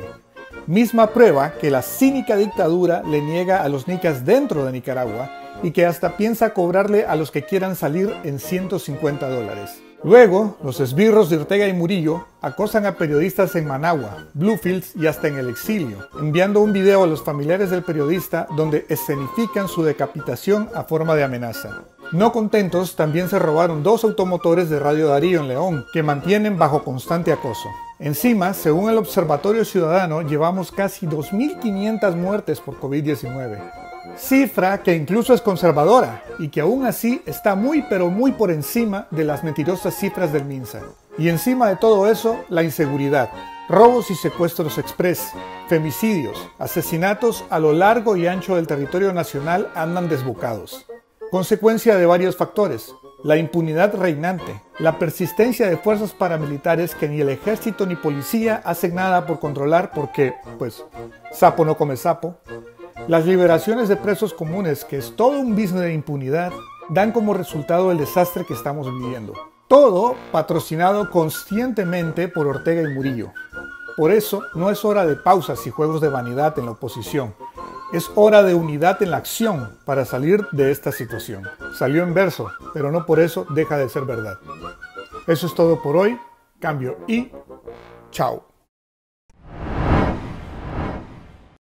Misma prueba que la cínica dictadura le niega a los nicas dentro de Nicaragua y que hasta piensa cobrarle a los que quieran salir en $150. Luego, los esbirros de Ortega y Murillo acosan a periodistas en Managua, Bluefields y hasta en el exilio, enviando un video a los familiares del periodista donde escenifican su decapitación a forma de amenaza. No contentos, también se robaron 2 automotores de Radio Darío en León, que mantienen bajo constante acoso. Encima, según el Observatorio Ciudadano, llevamos casi 2.500 muertes por COVID-19. Cifra que incluso es conservadora y que aún así está muy pero muy por encima de las mentirosas cifras del MINSA. Y encima de todo eso, la inseguridad. Robos y secuestros express, femicidios, asesinatos a lo largo y ancho del territorio nacional andan desbocados. Consecuencia de varios factores: la impunidad reinante, la persistencia de fuerzas paramilitares que ni el ejército ni policía hacen nada por controlar porque, pues, sapo no come sapo. Las liberaciones de presos comunes, que es todo un business de impunidad, dan como resultado el desastre que estamos viviendo. Todo patrocinado conscientemente por Ortega y Murillo. Por eso no es hora de pausas y juegos de vanidad en la oposición. Es hora de unidad en la acción para salir de esta situación. Salió en verso, pero no por eso deja de ser verdad. Eso es todo por hoy. Cambio y chao.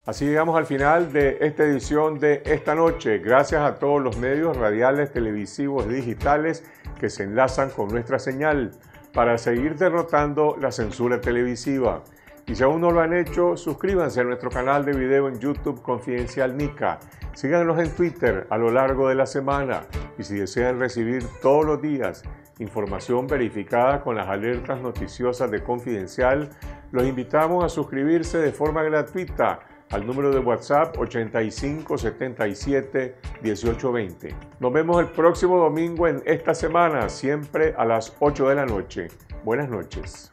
Así llegamos al final de esta edición de Esta Noche. Gracias a todos los medios radiales, televisivos y digitales que se enlazan con nuestra señal para seguir derrotando la censura televisiva. Y si aún no lo han hecho, suscríbanse a nuestro canal de video en YouTube Confidencial Nica. Síganos en Twitter a lo largo de la semana. Y si desean recibir todos los días información verificada con las alertas noticiosas de Confidencial, los invitamos a suscribirse de forma gratuita al número de WhatsApp 8577 1820. Nos vemos el próximo domingo en Esta Semana, siempre a las 8 de la noche. Buenas noches.